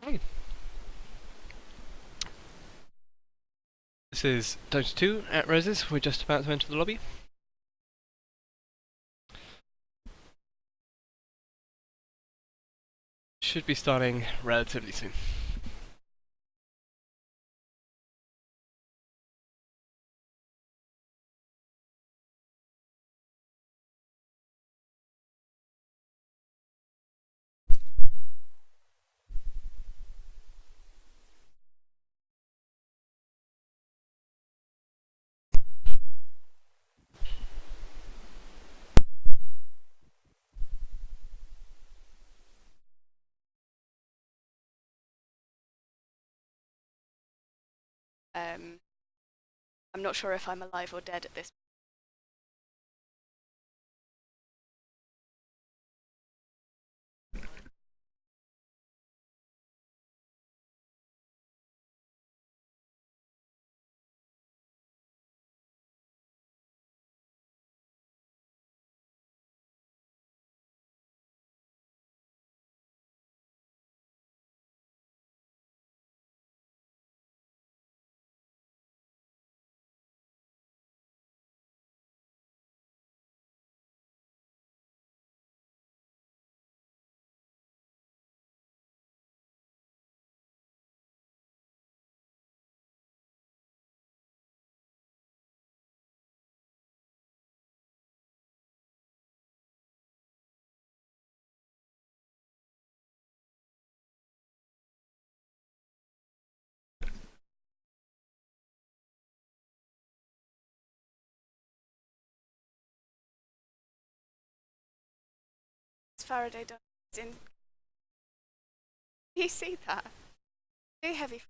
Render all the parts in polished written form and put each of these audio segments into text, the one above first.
Hey. This is Dota 2 at Roses. We're just about to enter the lobby. Should be starting relatively soon. I'm not sure if I'm alive or dead at this point. Faraday does in. You see that? Too heavy.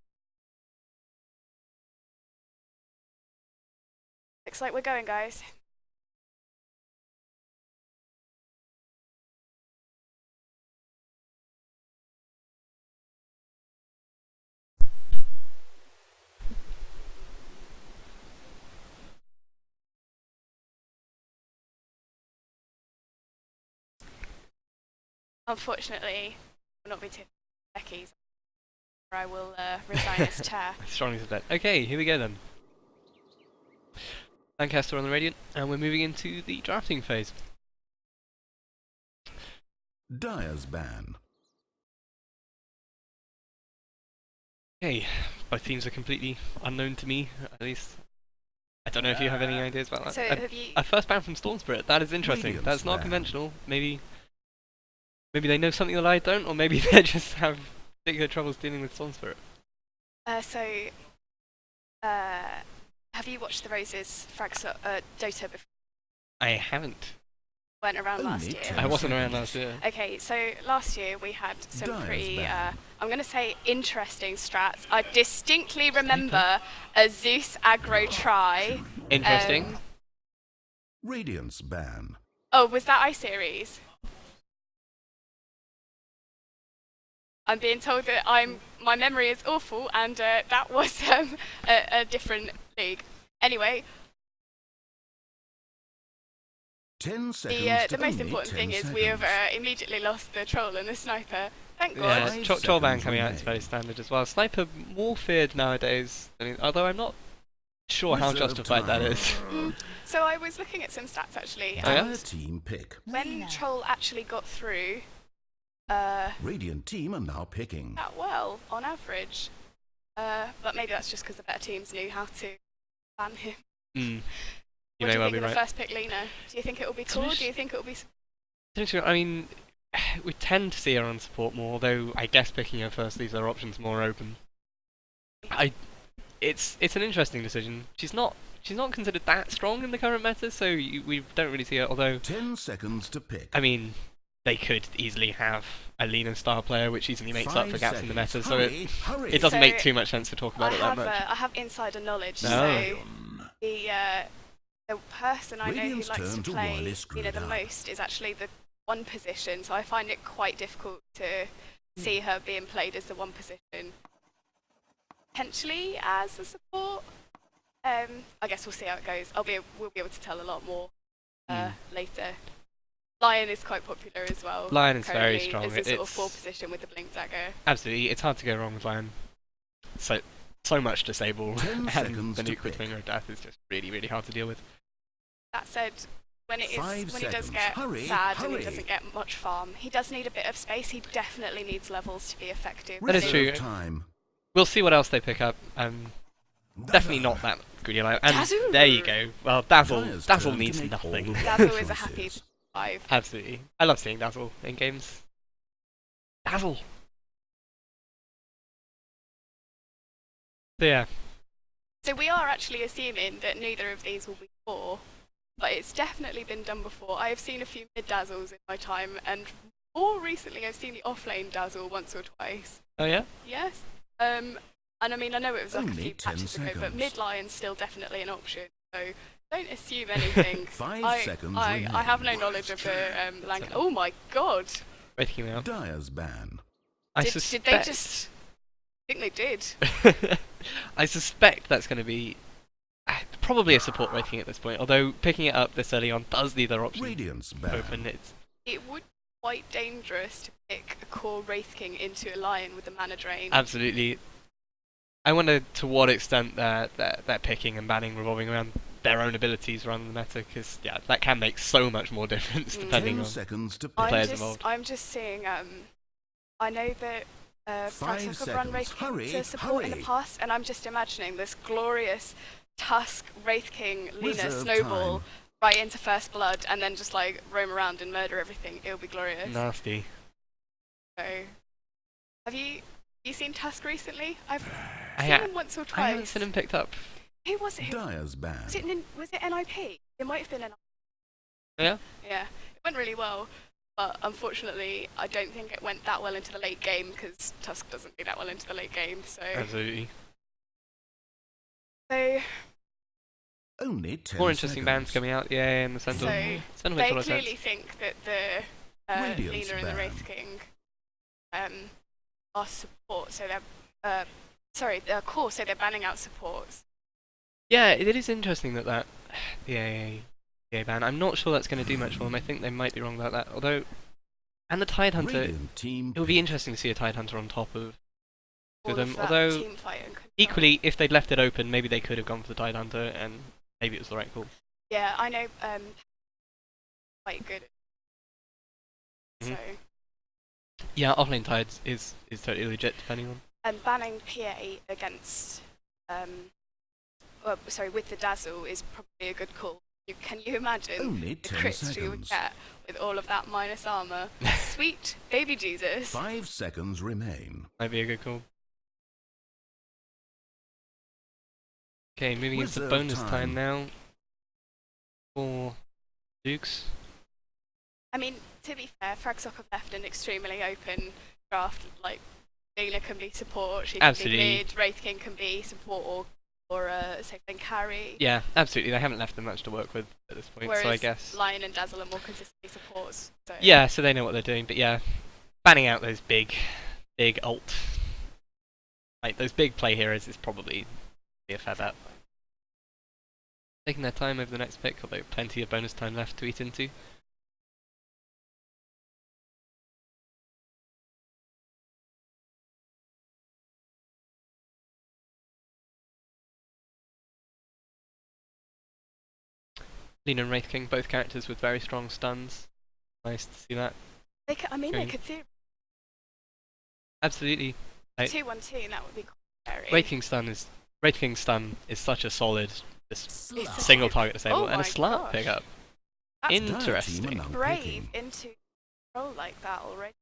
Looks like we're going, guys. Unfortunately, will not be too Becky's. Or I will resign as chair. Strongly said that. Okay, here we go then. Lancaster on the Radiant, and we're moving into the drafting phase. Dyer's ban. Okay, both teams are completely unknown to me, at least. I don't know if you have any ideas about that. So have you? A first ban from Storm Spirit, that is interesting. Radiant's That's not ban. conventional. Maybe they know something that I don't, or maybe they just have particular troubles dealing with Storm Spirit. Have you watched the Roses Dota before? I haven't. Went around Only last year. 10 I wasn't around seconds. last year. Okay, so last year we had some Dyer's pretty, ban. I'm going to say interesting strats. I distinctly remember a Zeus aggro try. Interesting. Radiant's ban. Oh, was that iSeries? I'm being told that my memory is awful, and that was a different league. Anyway, 10 seconds. the most only important 10 thing is seconds. we have immediately lost the troll and the sniper. Thank God. Yeah, Five troll ban seconds coming out is very remaining. standard as well. Sniper more feared nowadays, although I'm not sure how Reserve justified that time. is. So I was looking at some stats actually, Oh, yeah? and Fire team pick. when troll actually got through, Radiant team are now picking. that well on average. But maybe that's just because the better teams knew how to ban him. You What may do you well think be of the right. first pick, Lena? Do you think it will be cool? Do you think it will be? I mean, we tend to see her on support more, although I guess picking her first leaves her options more open. It's an interesting decision. She's not considered that strong in the current meta, so we don't really see her. Although 10 seconds to pick. I mean, they could easily have a Lena star player, which easily makes up for 5 gaps in the meta. seconds. So Hurry, hurry. it doesn't So make too much sense to talk about I it that have much. I have insider knowledge. No. So the person I know who Radiant's likes to turn to play, one is screwed the up. most is actually the one position. So I find it quite difficult to see her being played as the one position. Potentially as a support. I guess we'll see how it goes. We'll be able to tell a lot more later. Lion is quite popular as well. Lion is very currently, strong. As a sort of It's 4 position with the Blink Dagger. absolutely, it's hard to go wrong with Lion. So much disable, 10 and seconds the to nuke with pick. Finger of Death is just really, really hard to deal with. That said, when he does 5 seconds. get Hurry, sad and hurry. he doesn't get much farm, he does need a bit of space. He definitely needs levels to be effective. That is Reserve true. Time. We'll see what else they pick up. Definitely not that greedy alive. And Dazzle! there you go. Well, Dazzle Dyer's Dazzle turn to needs make all nothing. the Dazzle right is a happy choices. 5. Absolutely. I love seeing Dazzle in games. Dazzle! So yeah. So we are actually assuming that neither of these will be 4, but it's definitely been done before. I have seen a few mid-dazzles in my time, and more recently I've seen the off-lane dazzle once or twice. Oh yeah? Yes. And I mean, I know it was like a Only few 10 patches ago, but seconds. mid-lion's still definitely an option, so don't assume anything. 5 seconds I remain. have no knowledge of the Lancaster. Oh my god! Breaking out. Dyer's ban. I Did suspect. they just... I think they did. I suspect that's going to be probably a support rating at this point. Although picking it up this early on does leave their option Radiant's ban. open. It's It would be quite dangerous to pick a core Wraith King into a lion with a mana drain. absolutely. I wonder to what extent they're picking and banning revolving around their own abilities rather than the meta, because yeah, that can make so much more difference depending 10 on. seconds to the pick. players involved. I'm just seeing. I know that. 5 Fragile have run Wraith seconds. King Hurry, to support in hurry. the past, and I'm just imagining this glorious Tusk Wraith King Lina Reserve snowball time. right into First Blood, and then just like roam around and murder everything. It'll be glorious. Nasty. So, have you seen Tusk recently? I've I seen ha- him once or I twice. haven't seen him picked up. Who was it? Dyer's ban. Was it NIP? It might have been NIP. Yeah. Yeah, it went really well, but unfortunately, I don't think it went that well into the late game because Tusk doesn't do that well into the late game. Absolutely. So Only 10 More interesting bands seconds. coming out. Yeah, in the centre. So, Centre makes a they lot of sense. clearly think that the Radiant's Lina and the ban. Wraith King are support, so they're they're core, so they're banning out supports. Yeah, it is interesting that yeah ban. I'm not sure that's going to do much for them. I think they might be wrong about that. Although, and the Tide Hunter, Radiant team it would be interesting to see a Tide Hunter on top of All them. of that Although team fight and control. equally, if they'd left it open, maybe they could have gone for the Tide Hunter, and maybe it was the right call. Yeah, I know. Quite good. Mhm. So. Yeah, offlane Tides is totally legit, depending on. And banning PA against, with the Dazzle is probably a good call. Can you imagine Only the 10 crits you would seconds. get with all of that minus armor? Sweet baby Jesus. 5 seconds remain. Might be a good call. Okay, moving into Reserve bonus time. time now. For Dukes. I mean, to be fair, Fragsock have left an extremely open draft. Like, Lina can be support, she can Absolutely. be mid, Wraith King can be support or safe lane carry. Yeah, absolutely. They haven't left them much to work with at this point, Whereas so I guess. Lion and Dazzle are more consistently supports. So. Yeah, so they know what they're doing, but yeah, banning out those big ult, like those big play heroes, is probably be a fair bet. Taking their time over the next pick, although plenty of bonus time left to eat into. Lina and Wraith King, both characters with very strong stuns. Nice to see that. They could, they Going. could do Absolutely. 2-1-2 and that would be quite scary. Wraith King's stun is such a solid just Slap. single target disable Oh and a my slat gosh. pickup. That's Dire team are Interesting. now brave picking. into role like that already.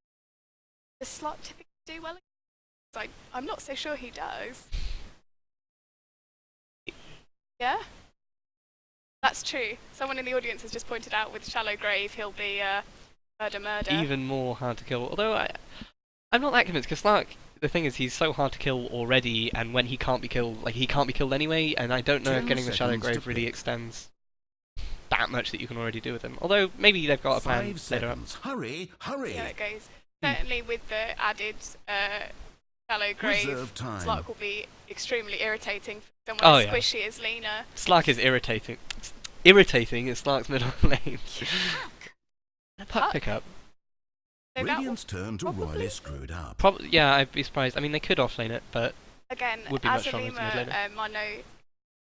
Does Slot typically do well? I'm not so sure he does. Yeah? That's true. Someone in the audience has just pointed out with Shallow Grave he'll be murder. Even more hard to kill. Although I'm not that convinced, because Slark, the thing is, he's so hard to kill already, and when he can't be killed, like he can't be killed anyway, and I don't know if 10 getting the Shadow seconds to Grave really pick. extends that much that you can already do with him. Although maybe they've got a plan 5 later on. seconds. Hurry, hurry. See how it goes. Certainly with the added Shallow Grave, Reserve time. Slark will be extremely irritating for someone Oh, as yeah. squishy as Lena. Slark is irritating. Irritating is Slark's middle name. Puck pickup. So that Radiant's turn to probably- royally screwed up. Probably, yeah, I'd be surprised. I mean, they could offlane it, but again, would be as much a stronger to mid Lima, laner. I know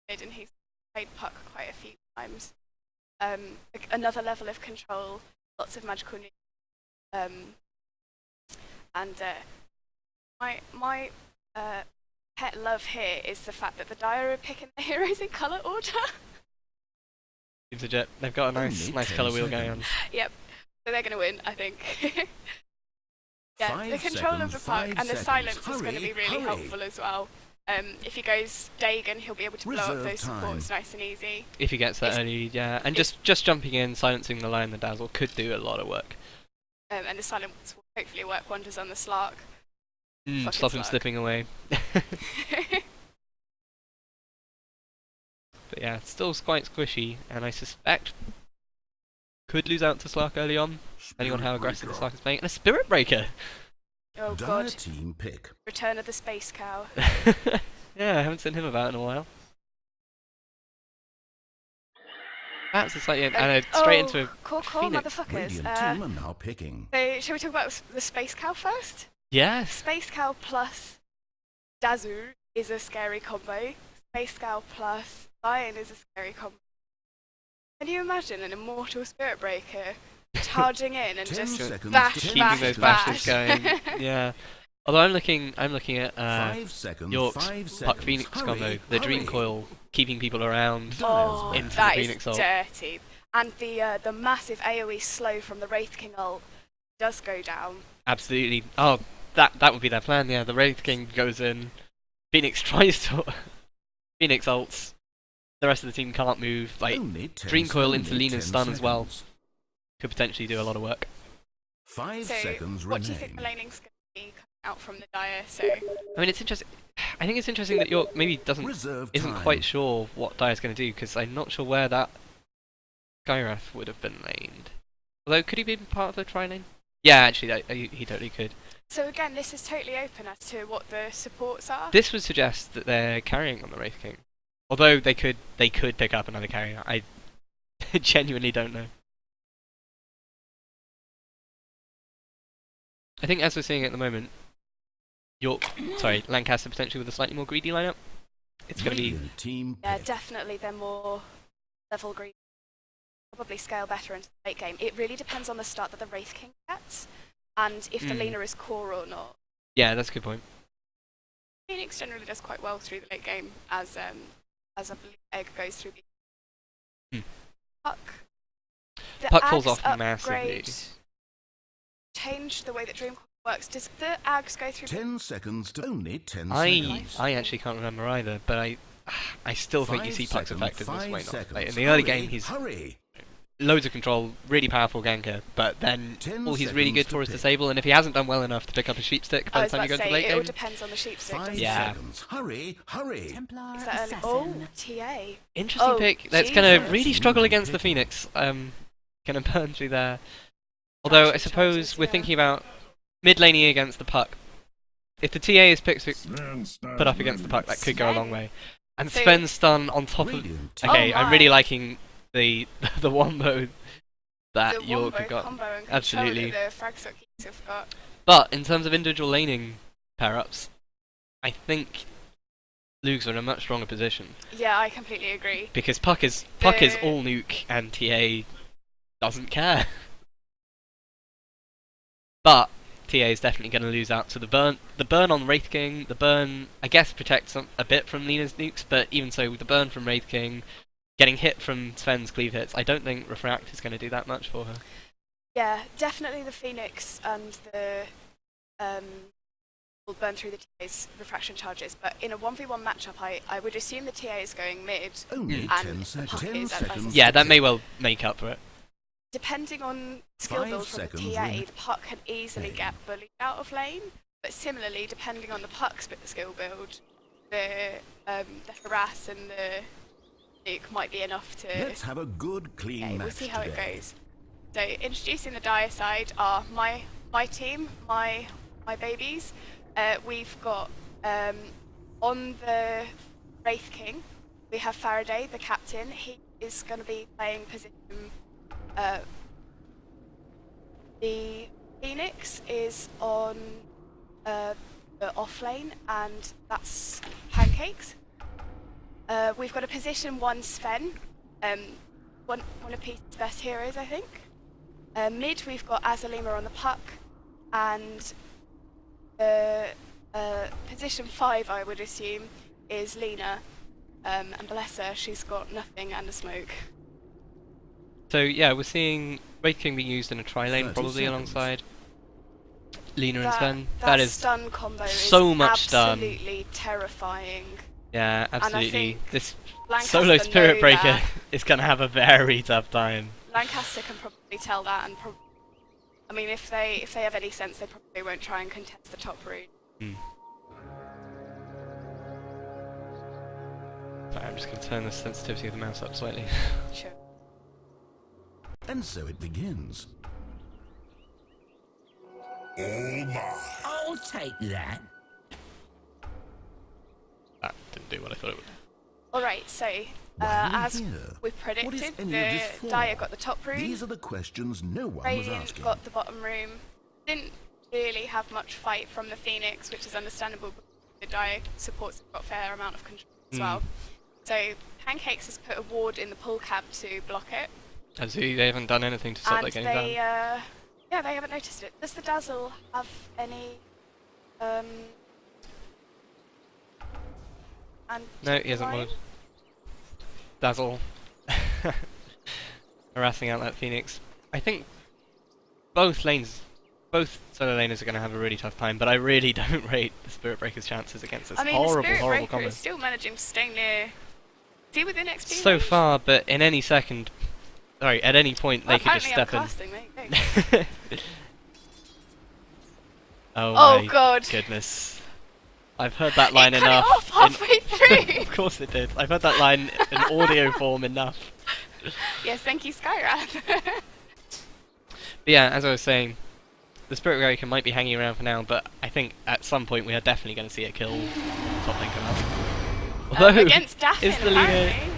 and he's played Puck quite a few times. Another level of control, lots of magical news. And my pet love here is the fact that the Dire are picking the heroes in colour order. Seems legit. They've got a nice Only nice 10 colour wheel going on. seconds. Yep, so they're going to win, I think. Yeah, 5 the control of the seconds, Puck 5 and the seconds. silence is going to Hurry, be really hurry. helpful as well. If he goes Dagon, he'll be able to blow up Reserve those time. supports nice and easy. If he gets that It's- early, yeah. And just jumping in, silencing the Lion, the Dazzle could do a lot of work. And the silence will hopefully work wonders on the Slark. Fucking Stop him Slark. slipping away. But yeah, it's still quite squishy, and I suspect could lose out to Slark early on, depending on how aggressive the Slark is playing. And a Spirit Breaker! Oh Dire god, team pick. return of the Space Cow. Yeah, I haven't seen him about in a while. That's a slightly... and straight into a Cool, Phoenix. motherfuckers. Radiant team are now picking. So, shall we talk about the Space Cow first? Yes! Space Cow plus Dazu is a scary combo. Space Cow plus Lion is a scary combo. Can you imagine an immortal Spirit Breaker charging in and 10 just seconds bash, to Just keeping keeping bash, those bash? bashes going. Yeah. Although I'm looking at 5 seconds. York's 5 seconds. Puck Phoenix Hurry, combo, the Dream hurry. Coil, keeping people around. Oh, Into the that is Phoenix ult. dirty. And the massive AoE slow from the Wraith King ult does go down. Absolutely. Oh, that would be their plan. Yeah, the Wraith King goes in. Phoenix tries to. Phoenix ults. The rest of the team can't move. Like Only 10 Dream Coil into only Lena's 10 stun as well. seconds. Could potentially do a lot of work. 5 So, seconds what do you think the remain. laning's going to be coming out from the Dire? So, I mean, it's interesting. I think it's interesting that York maybe Reserve isn't time. quite sure what Dire's going to do, because I'm not sure where that Skywrath would have been laned. Although, could he be part of the tri-lane? Yeah, actually, he totally could. so again, this is totally open as to what the supports are. This would suggest that they're carrying on the Wraith King. Although they could pick up another carrier. I genuinely don't know. I think as we're seeing at the moment, Lancaster potentially with a slightly more greedy lineup. It's going to be Radiant team Yeah, pick. definitely they're more level green. Probably scale better into the late game. It really depends on the start that the Wraith King gets, and if the Lena is core or not. yeah, that's a good point. Phoenix generally does quite well through the late game, as I believe Egg goes through the Hmm. Puck. The Puck falls Ags off massively. upgrade Change the way that Dream works. Does the Ags go through? 10 seconds to only 10 I seconds. actually can't remember either, but I still think you 5 see Puck's seconds, effectiveness 5 way off. Like, seconds. in the early Hurry, game, he's hurry. loads of control, really powerful ganker, but then 10 all he's really good seconds for to is pick. disable, and if he hasn't done well enough to pick up a sheep stick I by the was time about you go to into the say late it all game, depends on the sheepstick. 5 doesn't Yeah. it? seconds. Hurry, hurry. Templar Is that assassin. oh TA? interesting Oh, pick. That's going to Jesus. really struggle against the Phoenix. Going to burn through there. Although I Charges, suppose we're yeah. thinking about mid laning against the Puck. If the TA is put up against the Puck, that could go a long Sven. way. And So- Sven's stun on top of. Radiant team. Okay, Oh I'm really my. liking the wombo that The York wombo have got. combo and Absolutely. control that the Fragsock Geeks have got. But in terms of individual laning pair-ups, I think Lugs are in a much stronger position Yeah, I completely agree. because Puck is The- all nuke and TA doesn't care. But TA is definitely going to lose out to the burn. The burn on Wraith King, the burn I guess protects a bit from Lena's nukes, but even so, the burn from Wraith King, getting hit from Sven's cleave hits, I don't think Refract is going to do that much for her. Yeah, definitely the Phoenix and the will burn through the TA's refraction charges, but in a 1v1 matchup, I would assume the TA is going mid, Only And 10 the seconds. Puck 10 is at seconds. Yeah, to that may pick. well make up for it. depending on skill 5 build from the seconds TA, remain. the Puck can easily get bullied out of lane, but similarly, depending on the Puck's skill build, the harass and the nuke might be enough to... Let's have a good, clean Okay, match we'll see how it today. goes. So introducing the Dire side are my team, my babies. We've got on the Wraith King, we have Faraday, the captain. He is going to be playing position The Phoenix is on the off lane, and that's Pancakes. We've got a position 1 Sven, one of Pete's best heroes, I think. Mid, we've got Azalima on the puck, and position 5, I would assume, is Lena. And bless her, she's got nothing and a smoke. So yeah, we're seeing Wraith King being used in a tri-lane 30 probably seconds. alongside Lena and Sven. That is stun combo so is much stun. absolutely terrifying. Yeah, absolutely. think This Lancaster solo Spirit know Breaker that. is gonna have a very tough time. Lancaster can probably tell that, and I mean, if they have any sense, they probably won't try and contest the top route. Sorry, I'm just gonna turn the sensitivity of the mouse up slightly. Sure. And so it begins. I'll take that. That didn't do what I thought it would. Alright, so, Why are we as here? we What is predicted, any of this the for? Dyer got the top room, These are the questions no one was Radiant asking. got the bottom room. Didn't really have much fight from the Phoenix, which is understandable, because the Dyer supports have got a fair amount of control as well. So, Pancakes has put a ward in the pull cab to block it. As they haven't done anything to stop And that game they, down. yeah, they haven't noticed it. Does the Dazzle have any, and No, he hasn't Lion? won. Dazzle. Harassing out that Phoenix. I think both solo laners are going to have a really tough time, but I really don't rate the Spirit Breaker's chances against this I mean, horrible, the Spirit horrible Breaker combo. is still managing to stay near. Is he within XP So range? far, but in any second, sorry, at any point Well, they could just step apparently in. I'm casting, there you go. Oh, Oh my god. goodness. I've heard that line it cut enough. it off halfway through. Of course it did. I've heard that line in audio form enough. Yes, thank you, Skyrath. But yeah, as I was saying, the Spirit Breaker might be hanging around for now, but I think at some point we are definitely going to see a kill top lane come up. Although, against Daffin, is the apparently.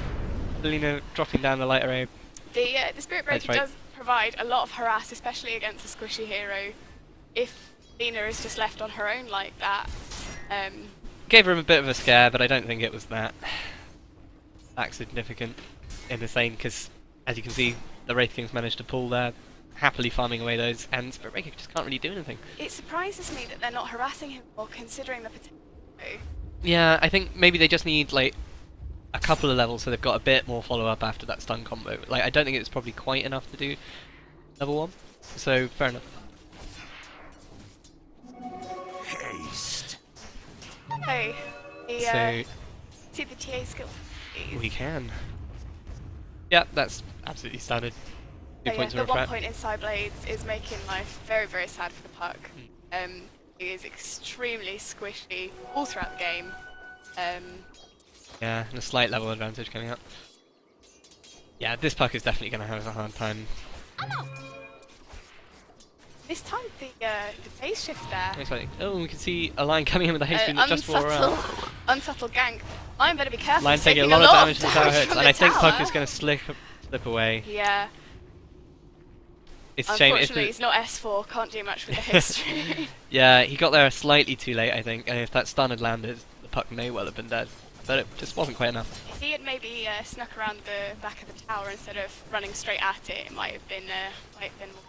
Lena dropping down the light array? The Spirit That's Breaker right. does provide a lot of harass, especially against a squishy hero. If Lena is just left on her own like that, Gave her a bit of a scare, but I don't think it was that significant in the same, because as you can see, the Wraith Kings managed to pull there, happily farming away those, and Spirit Breaker just can't really do anything. it surprises me that they're not harassing him more, considering the potential. Yeah, I think maybe they just need like a couple of levels, so they've got a bit more follow-up after that stun combo. Like, I don't think it's probably quite enough to do level 1, so fair enough. Haste. Hey, So see the TA skill. please? we can. Yeah, that's absolutely standard. 2 So points yeah, of the 1 threat. point inside Blades is making life very, very sad for the puck. He is extremely squishy all throughout the game. Yeah, and a slight level advantage coming up. Yeah, this puck is definitely going to have a hard time. This time the phase shift there. Exciting. Oh, we can see a line coming in with a haste beam just for unsubtle gank. Line better be careful. line he's taking a lot of damage to the tower hits, from and the I think tower. puck is going to slip away. Yeah. It's a shame. Unfortunately, he's not S4. Can't do much with the history. Yeah, he got there slightly too late, I think, and if that stun had landed, the puck may well have been dead. But it just wasn't quite enough. If he had maybe snuck around the back of the tower instead of running straight at it, it might have been more.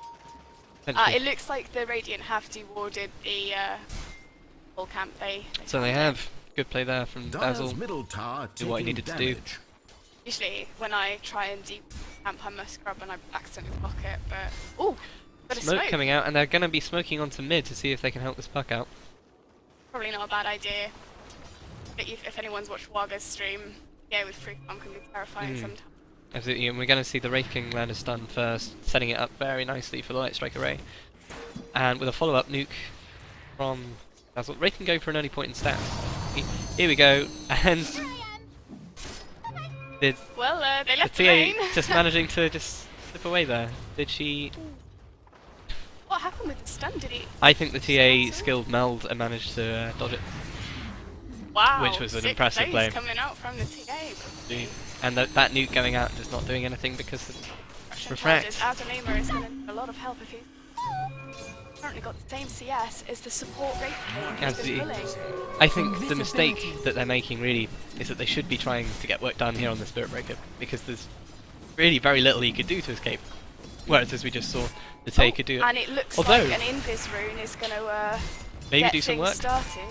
Potentially. It looks like the Radiant have dewarded the full camp. So they have. Good play there from Dyer's Dazzle. middle tower Do what he taking needed to do. damage. Usually, when I try and camp, I must scrub and I accidentally block it. But ooh, got a Smoke coming out, and they're going to be smoking onto mid to see if they can help this puck out. Probably not a bad idea. But if anyone's watched Waga's stream, yeah, with free comp can be terrifying sometimes. Absolutely, and we're going to see the Wraith King land a stun first, setting it up very nicely for the Light Strike array. And with a follow-up nuke from Dazzle. Wraith can go for an early point in stats. Here we go, and did Well, they the left the TA lane. just managing to just slip away there? Did she? What happened with the stun? Did he? I think the TA Stun? skilled meld and managed to dodge it. Wow. Which was an sick impressive plays play. coming out from the TA. And that nuke going out and just not doing anything because of Russian refract. charges. Azalima is going to need a lot of help if he. currently got the same CS as the support Wraith King who's Absolutely. been pulling. I think the mistake that they're making really is that they should be trying to get work done here on the Spirit Breaker, because there's really very little you could do to escape. Whereas, as we just saw, the Tay could do it. And it looks Although, like an Invis rune is going to maybe get do some things work. started.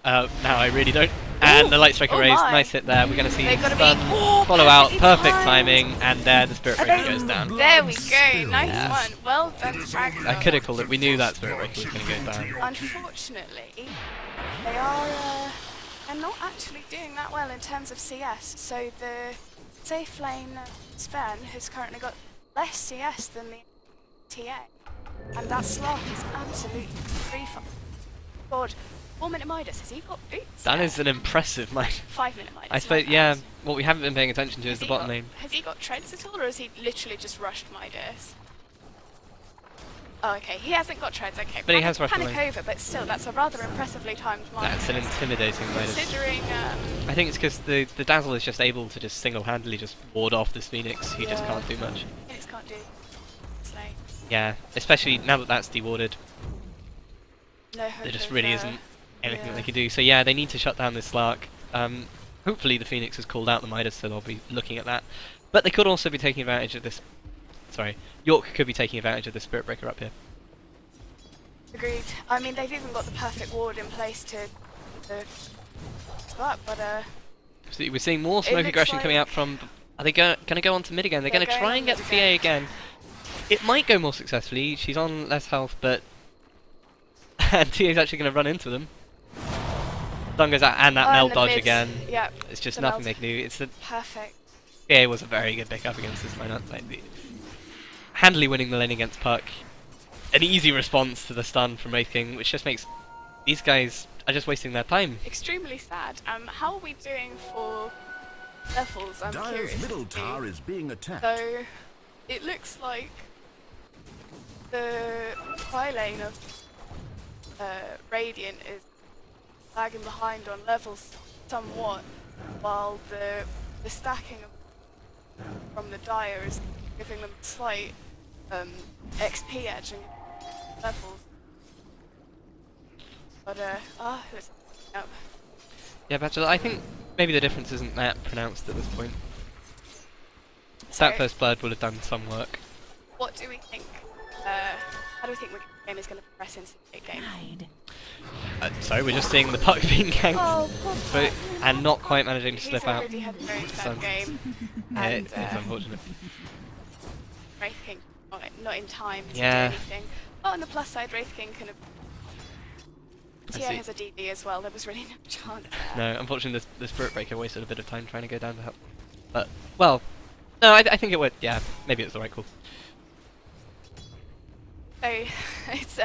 Now I really don't. And the Light Striker Oh raised, my. nice hit there. We're going to see They've gotta be- stun, Oh, follow out, perfectly perfect timed. timing, and there the Spirit Breaker goes down. There we go, nice Yeah. one. Well done, Frag. I could have called it. We knew that Spirit Breaker was going to go down. Unfortunately, they are they're not actually doing that well in terms of CS. So the safe lane Sven has currently got less CS than the TA, and that Slark is absolutely free from. God, 4-minute Midas. Has he got boots? That is an impressive mind. 5-minute Midas. I suppose, yeah, what we haven't been paying attention to is the bottom lane. Has he got treads at all, or has he literally just rushed Midas? Oh, okay. He hasn't got treads. Okay, But he has rushed the panic lane. over, but still, that's a rather impressively timed Midas. That's an intimidating Midas. Considering, I think it's because the Dazzle is just able to just single-handedly just ward off this Phoenix, who just Yeah. can't do much. Phoenix can't do. Slay. Yeah, especially now that that's dewarded, No hope there just of, really isn't anything yeah. they can do. So yeah, they need to shut down this Slark. Hopefully the Phoenix has called out the Midas, so they'll be looking at that. But they could also be taking advantage of this. Sorry, York could be taking advantage of the Spirit Breaker up here. Agreed. I mean, they've even got the perfect ward in place to start, but So we're seeing more smoke looks aggression coming like- out from. Are they going to go on to mid again? They're They're going to going try on and get mid the TA again. It might go more successfully. She's on less health, but and TA's actually going to run into them. Stun goes out, and that oh, meld and the dodge mid- again. Yeah, It's just the nothing meld. they can do. It's the perfect. TA was a very good pick up against this lineup. Like handily winning the lane against Puck. An easy response to the stun from Wraith King, which just makes these guys are just wasting their time. Extremely sad. How are we doing for levels? I'm Dyer's curious. middle to see. tower is being attacked. So, it looks like the high lane of Radiant is lagging behind on levels somewhat, while the stacking from the Dyer is giving them slight XP edge and levels. But let's up. Yeah, but I think maybe the difference isn't that pronounced at this point. So, That first blood would have done some work. what do we think? How do we think the game is going to progress into the late game? Sorry, we're just seeing the Puck being ganked, Oh, poor but, Puck. and not quite managing to He's slip out. already had a very sad Son. game. Yeah, and it's unfortunate. Wraith King not in time to Yeah. do anything. But on the plus side, Wraith King can have. I TA see. has a DD as well. There was really no chance there. No, unfortunately, the Spirit Breaker wasted a bit of time trying to go down to help. But, well, no, I think it would. Yeah, maybe it was the right call. So it's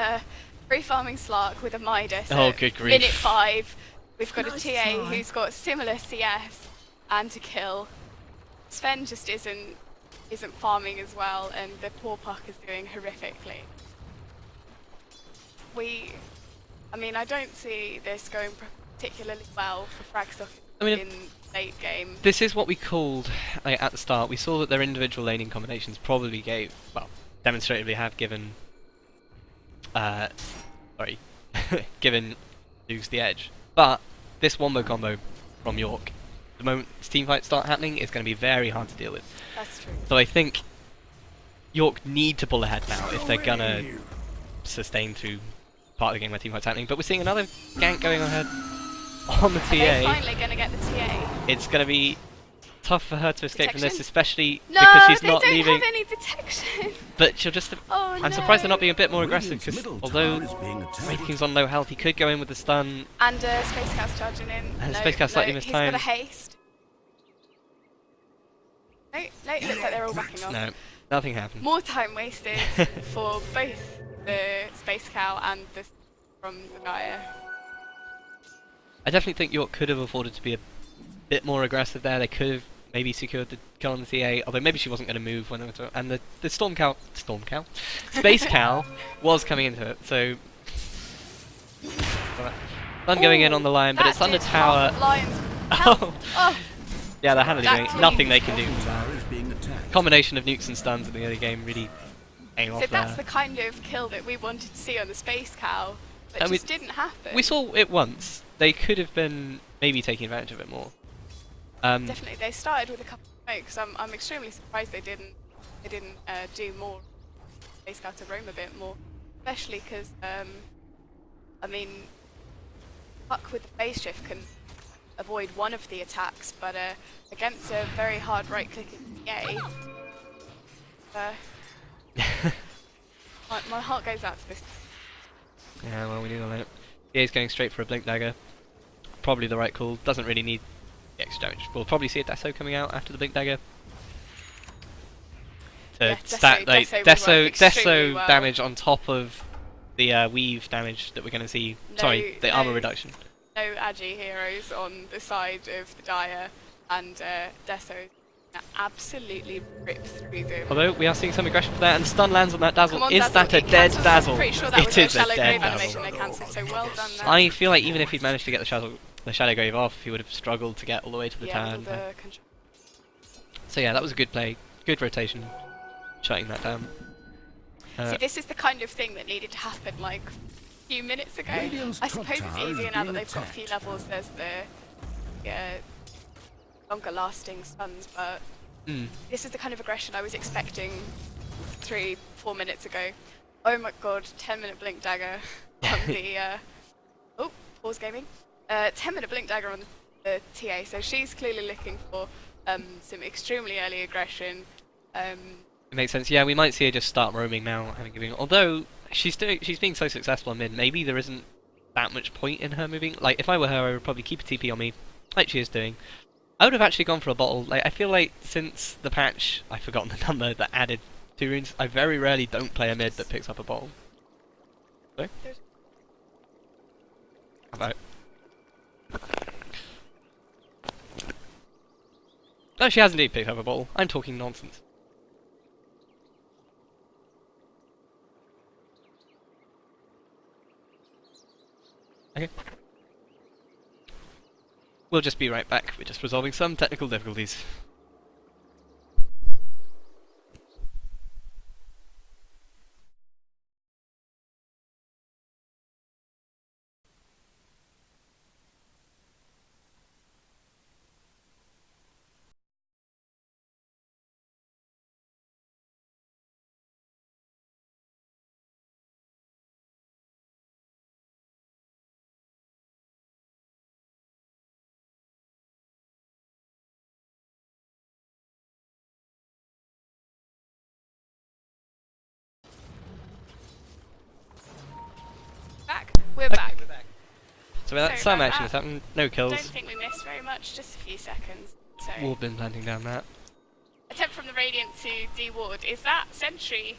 free farming Slark with a Midas. Oh, at good grief. Minute 5. We've got a Nice TA try. who's got similar CS and a kill. Sven just isn't farming as well, and the poor Puck is doing horrifically. I mean, I don't see this going particularly well for Fragstock I mean, in late game. This is what we called, like, at the start. We saw that their individual laning combinations probably gave, well, demonstratively have given, given Dukes the edge. But this wombo combo from York, the moment team fights start happening, is going to be very hard to deal with. That's true. So I think York need to pull ahead now if they're gonna sustain through part of the game where team fight's happening. But we're seeing another gank going ahead on the Are they TA. finally going to get the TA? It's gonna be tough for her to escape from this, Detection? especially No, because she's they not don't leaving. have any detection. But she'll just. Oh, I'm surprised they're not no. being a bit more aggressive Radiant's because middle although tower is being attacked. Wraith King's on low health, he could go in with the stun. And Space Cow's charging in. And no, Space Cow slightly no, missed he's got a time. haste. No, it looks like they're all backing off. No, nothing happened. More time wasted for both the Space Cow and the from the Gaia. I definitely think York could have afforded to be a bit more aggressive there. They could have maybe secured the kill on the TA, although maybe she wasn't going to move when they were and the Space Cow was coming into it, so stun going in on the line, but That it's under did tower. half of Lion's Oh, health. Oh, yeah, they're handily That doing it. clean Nothing they can do. Tower is being attacked. Combination of nukes and stuns in the early game really paying So off that's there. the kind of kill that we wanted to see on the Space Cow, but And just didn't happen. We saw it once. They could have been maybe taking advantage of it more. Definitely, they started with a couple of smokes. I'm extremely surprised they didn't do more Space Cow to roam a bit more, especially because I mean, Puck with the phase shift can avoid one of the attacks, but against a very hard right-clicking TA, my heart goes out to this. Yeah, well, we do all it. EA's going straight for a Blink Dagger. Probably the right call. Doesn't really need the extra damage. We'll probably see a Deso coming out after the Blink Dagger. To Yeah, stat like Deso would work extremely Deso well. damage on top of the weave damage that we're going to see. Sorry, the armor reduction. No Agi heroes on the side of the Dire, and Deso absolutely rip through them. Although we are seeing some aggression for that, and stun lands on that Dazzle. Come on, Is Dazzle, that a it dead cancels. Dazzle? I'm pretty sure that It was a is a Shallow dead Grave animation Dazzle. they cancelled, so well done there. I feel like even if he'd managed to get the Shadow Grave off, he would have struggled to get all the way to the yeah, turn. with the control. So yeah, that was a good play. Good rotation. Shutting that down. See, this is the kind of thing that needed to happen like a few minutes ago. Radiant's I top suppose it's tower is easier now that being they've got a few attacked. levels. There's the longer lasting stuns, but this is the kind of aggression I was expecting 3-4 minutes ago. Oh my god, 10-minute Blink Dagger on the oh, pause gaming. 10-minute Blink Dagger on the TA, so she's clearly looking for some extremely early aggression. It makes sense. Yeah, we might see her just start roaming now. Although she's being so successful on mid, maybe there isn't that much point in her moving. Like if I were her, I would probably keep a TP on me, like she is doing. I would have actually gone for a bottle. Like I feel like since the patch, I've forgotten the number that added 2 runes. I very rarely don't play a mid that picks up a bottle. Sorry? How about? No, she has indeed picked up a bottle. I'm talking nonsense. Okay. We'll just be right back. We're just resolving some technical difficulties. We're back. So that's Sorry some about action that. has happened. No I kills. don't think we missed very much, just a few seconds. So, We've been planting down that. attempt from the Radiant to D-Ward. Is that Sentry? Is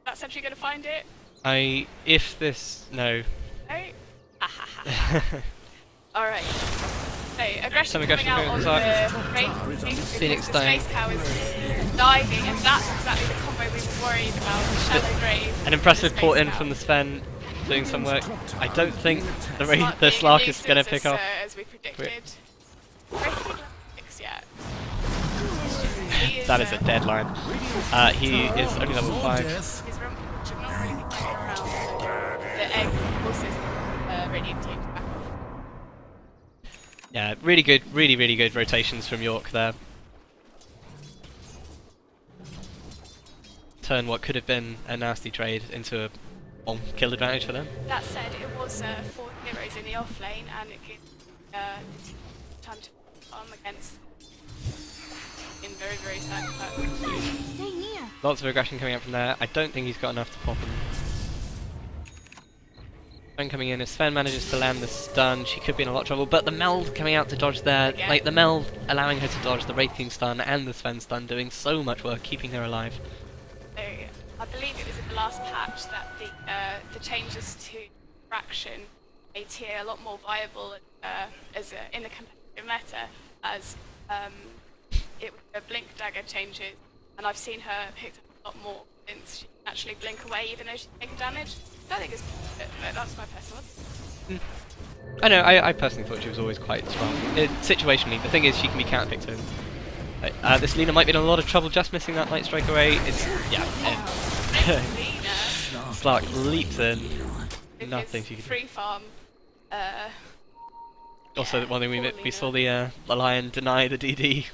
that Sentry going to find it? No. No? Alright. So, aggression Some coming aggression out going on on the the Radiant because Phoenix the dying. Space Cow is diving, and that's exactly the combo we were worried about. The Shallow Grave. An impressive the port Space in Cow. from the Sven, doing some work. I don't think the Smart the being Slark is elusive going to pick as, off. as we predicted. Breaking six yet. That is a deadline. He is only level 5. His room should not really be playing around. The egg forces Radiant team back off. Yeah, really good rotations from York there. Turn what could have been a nasty trade into a kill advantage for them. That said, it was 4 heroes in the off lane, and it gives the team time to farm against in very, very sad fact. Lots of aggression coming out from there. I don't think he's got enough to pop him. Sven coming in. If Sven manages to land the stun, she could be in a lot of trouble. But the meld coming out to dodge there, Again. like the meld allowing her to dodge the Wraith King stun and the Sven stun, doing so much work, keeping her alive. So, I believe it was in the last patch that the changes to fraction made TA a lot more viable in the competitive meta, as it the blink dagger changes, and I've seen her picked up a lot more since she can actually blink away even though she's taking damage. I don't think it's but that's my personal opinion. I know, I personally thought she was always quite strong. Situationally, the thing is she can be counterpicked in. This Lina might be in a lot of trouble just missing that Light Strike away. It's, yeah. Lena. Slark leaps in. With Nothing his she can do. free farm. Also, Yeah, one thing we poor we saw Lena. the Lion deny the DD.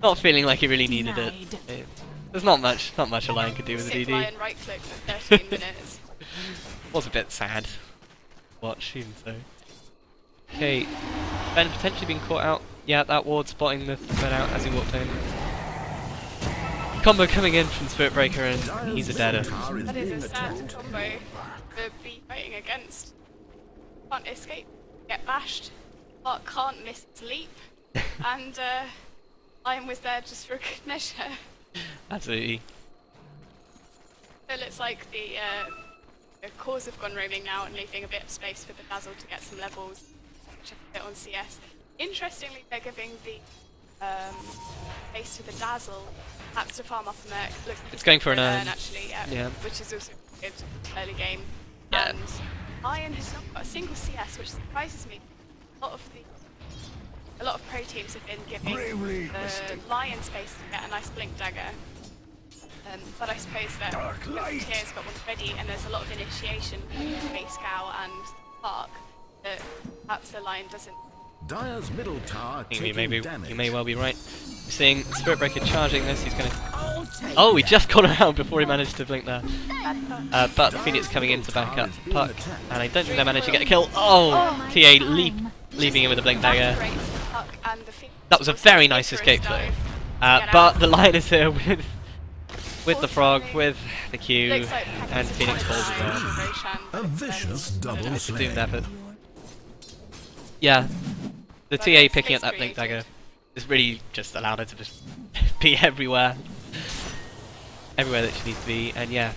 Not feeling like he really needed it. There's not much a Lion could do with a Sick DD. Lion right clicks at 13 minutes. Was a bit sad to watch, even so. Okay, Ben potentially being caught out. Yeah, that ward spotting the threat out as he walked in. Combo coming in from Spirit Breaker and he's a deader. That is a sad combo to be fighting against. Can't escape, get bashed, but can't miss its leap, and Lion was there just for good measure. Absolutely. So it's like the cores have gone roaming now and leaving a bit of space for the Dazzle to get some levels, which a bit on CS. Interestingly, they're giving the space to the Dazzle, perhaps to farm up a merc. Looks like It's going for an earn earn. actually, Yeah. which is also good early game. Yeah. And Lion has not got a single CS, which surprises me. A lot of pro teams have been giving the Lion space to get a nice blink dagger. But I suppose that because Tier's got one ready and there's a lot of initiation with Base Scow and Park, that perhaps the Lion doesn't. Dire's middle tower I think taking damage. you may well be right. We're seeing Spirit Breaker charging this, he's gonna... Oh, he just got around before he managed to blink there. But the Phoenix coming in to back up Puck, and I don't think they managed to get the kill. Oh! TA leaving him with a blink dagger. That was a very nice escape though. But the Lion is here with the frog, with the Q, and Phoenix falls as well. A vicious double It's a slay. doomed effort. Yeah, the TA picking up that blink dagger has really just allowed her to just be everywhere that she needs to be, and yeah,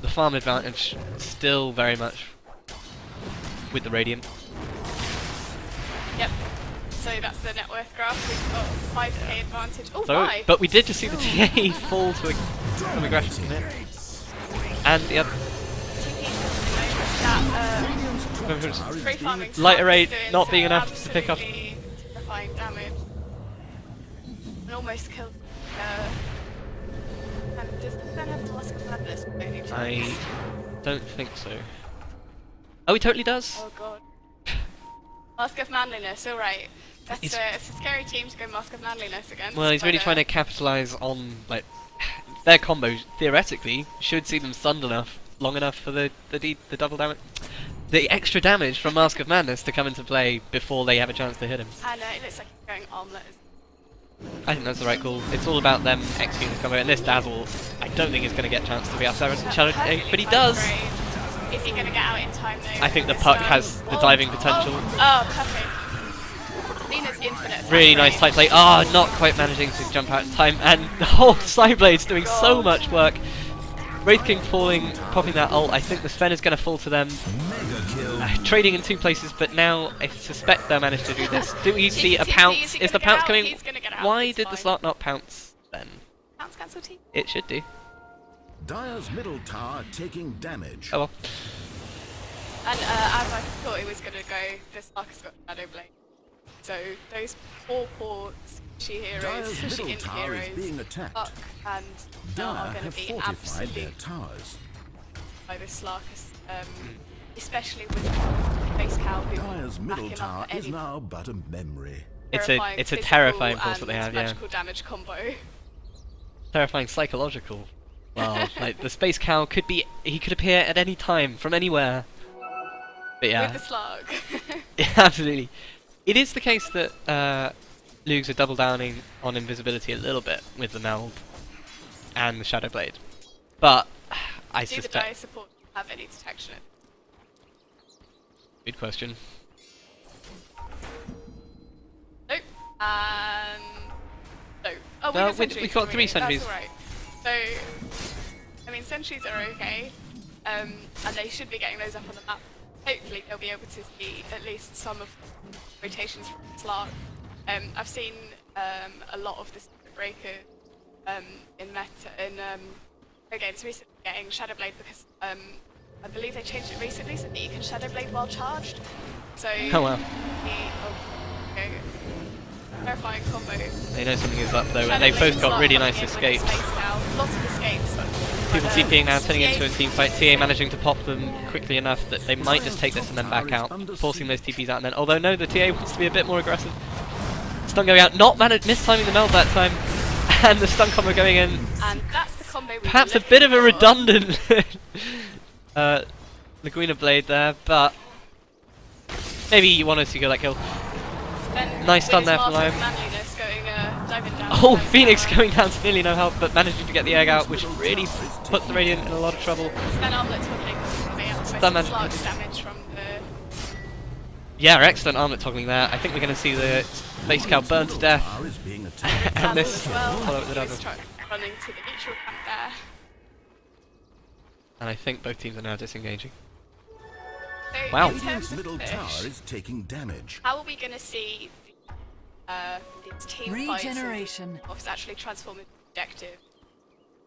the farm advantage still very much with the Radiant. Yep. So that's the net worth graph. We've got 5k advantage. Oh, So, my! but we did just see the TA fall to some aggression from it, and the other Free farming lighter rate doing not some being enough to pick up. absolutely terrifying damage. And almost killed. And does Ben have the Mask of Madness by any chance? I don't think so. Oh, he totally does. Oh god. Mask of Manliness, alright. That's It's- it's a scary team to go Mask of Manliness against. Well, he's really but, trying to capitalise on like their combos. Theoretically, should see them stunned long enough for the double damage, the extra damage from Mask of Madness to come into play before they have a chance to hit him. And it looks like he's going armlet. I think that's the right call. It's all about them executing the combo, and this Dazzle, I don't think is going to get a chance to be outside challenge, but he does. Is he going to get out in time though? I think the This puck time? has the diving potential. Oh, perfect. Lena's infinite. Really nice side play. Ah, not quite managing to jump out in time, and the whole side blade's doing so much work. Wraith King falling, popping that ult. I think the Sven is going to fall to them. Mega kill. Trading in two places, but now I suspect they'll manage to do this. Do we see a Is he pounce? gonna Is the get pounce out? coming? He's gonna get out, Why it's did the fine. slot not pounce then? Pounce cancel team. It should do. Dire's middle tower taking damage. Oh well. And as I thought it was going to go, this arc has got Shadow Blade. So those poor she heroes, Dire's she middle int tower is heroes, being attacked. Puck and Nell are Dire going have to be fortified their absolute towers. by this Slarkus, especially with Base Cow who Dire's back middle him tower up is any now but a memory. It's terrifying a physical terrifying force that they and have, yeah. magical damage combo. Terrifying psychological. Well, like the Space Cow could appear at any time from anywhere. But yeah. With the slug. Absolutely. It is the case that Lugs are double downing on invisibility a little bit with the meld and the Shadow Blade. But I Do the suspect... Dire support have any detection? Good question. Nope. No. Oh, No, have sentries, we've got haven't 3 we? sentries. That's alright. So, I mean, sentries are okay, and they should be getting those up on the map. Hopefully, they'll be able to see at least some of the rotations from Slark. I've seen a lot of the Spirit Breaker in meta in pro games recently getting Shadow Blade because I believe they changed it recently so that you can Shadow Blade while charged. So Oh wow. okay. Terrifying combo. They know something is up though, Shadow and they've Blade both got Slark really coming nice in with the escapes. Space Cow. lots of escapes. People But, TPing now, turning into a TA team fight. TA managing to pop them quickly enough that they might just take this and then back out, forcing those TPs out. And then, although no, the TA wants to be a bit more aggressive. Stun going out, not mistiming the meld that time, and the stun combo going in. And that's the combo we were Perhaps a looking bit of a for. redundant Laguna Blade there, but maybe you wanted to go that kill. Then Nice stun with there his from master Lion. manliness going, diving down. Oh, That's Phoenix power. going down to nearly no health, but managing to get the egg out, which really puts the Radiant in a lot of trouble. Then armlet toggling coming out with Stun most man- large damage from the... Yeah, excellent armlet toggling there. I think we're going to see the base cow burn to death. Tower is being attacked. And Dazzle this as well. follow up the Who's dazzle. running to the neutral camp there. And I think both teams are now disengaging. So Wow. in terms Radiant's of middle push, tower is taking damage. how are we going to see these team Regeneration. fights actually transform into objective?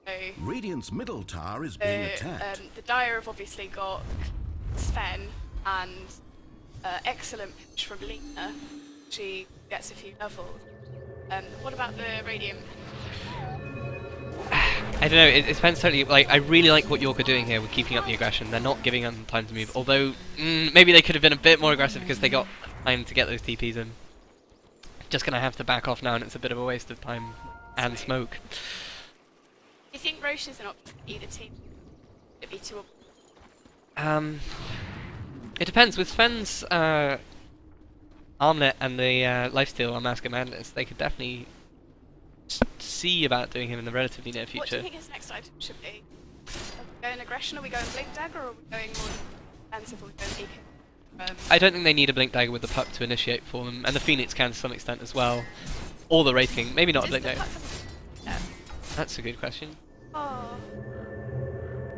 So Radiant's middle tower is being attacked. the Dire have obviously got Sven and excellent push from Lena. She gets a few levels. What about the Radiant? I don't know, it depends totally. Like, I really like what York are doing here with keeping up the aggression. They're not giving them time to move, although maybe they could have been a bit more aggressive because they got time to get those TPs in. Just gonna have to back off now, and it's a bit of a waste of time and smoke. Do you think Roche is an option for either team? Would it be too... It depends. With Sven's armlet and the lifesteal on Mask of Madness, they could definitely see about doing him in the relatively near What do you future. think his next item should be? Are we going aggression? Are we going blink dagger? Or are we going more defensive? Or are we going beacon? I don't think they need a blink dagger with the puck to initiate for them, and the Phoenix can to some extent as well. Or the Wraith King, maybe not a Is blink the dagger. puck- Yeah. That's a good question. Oh.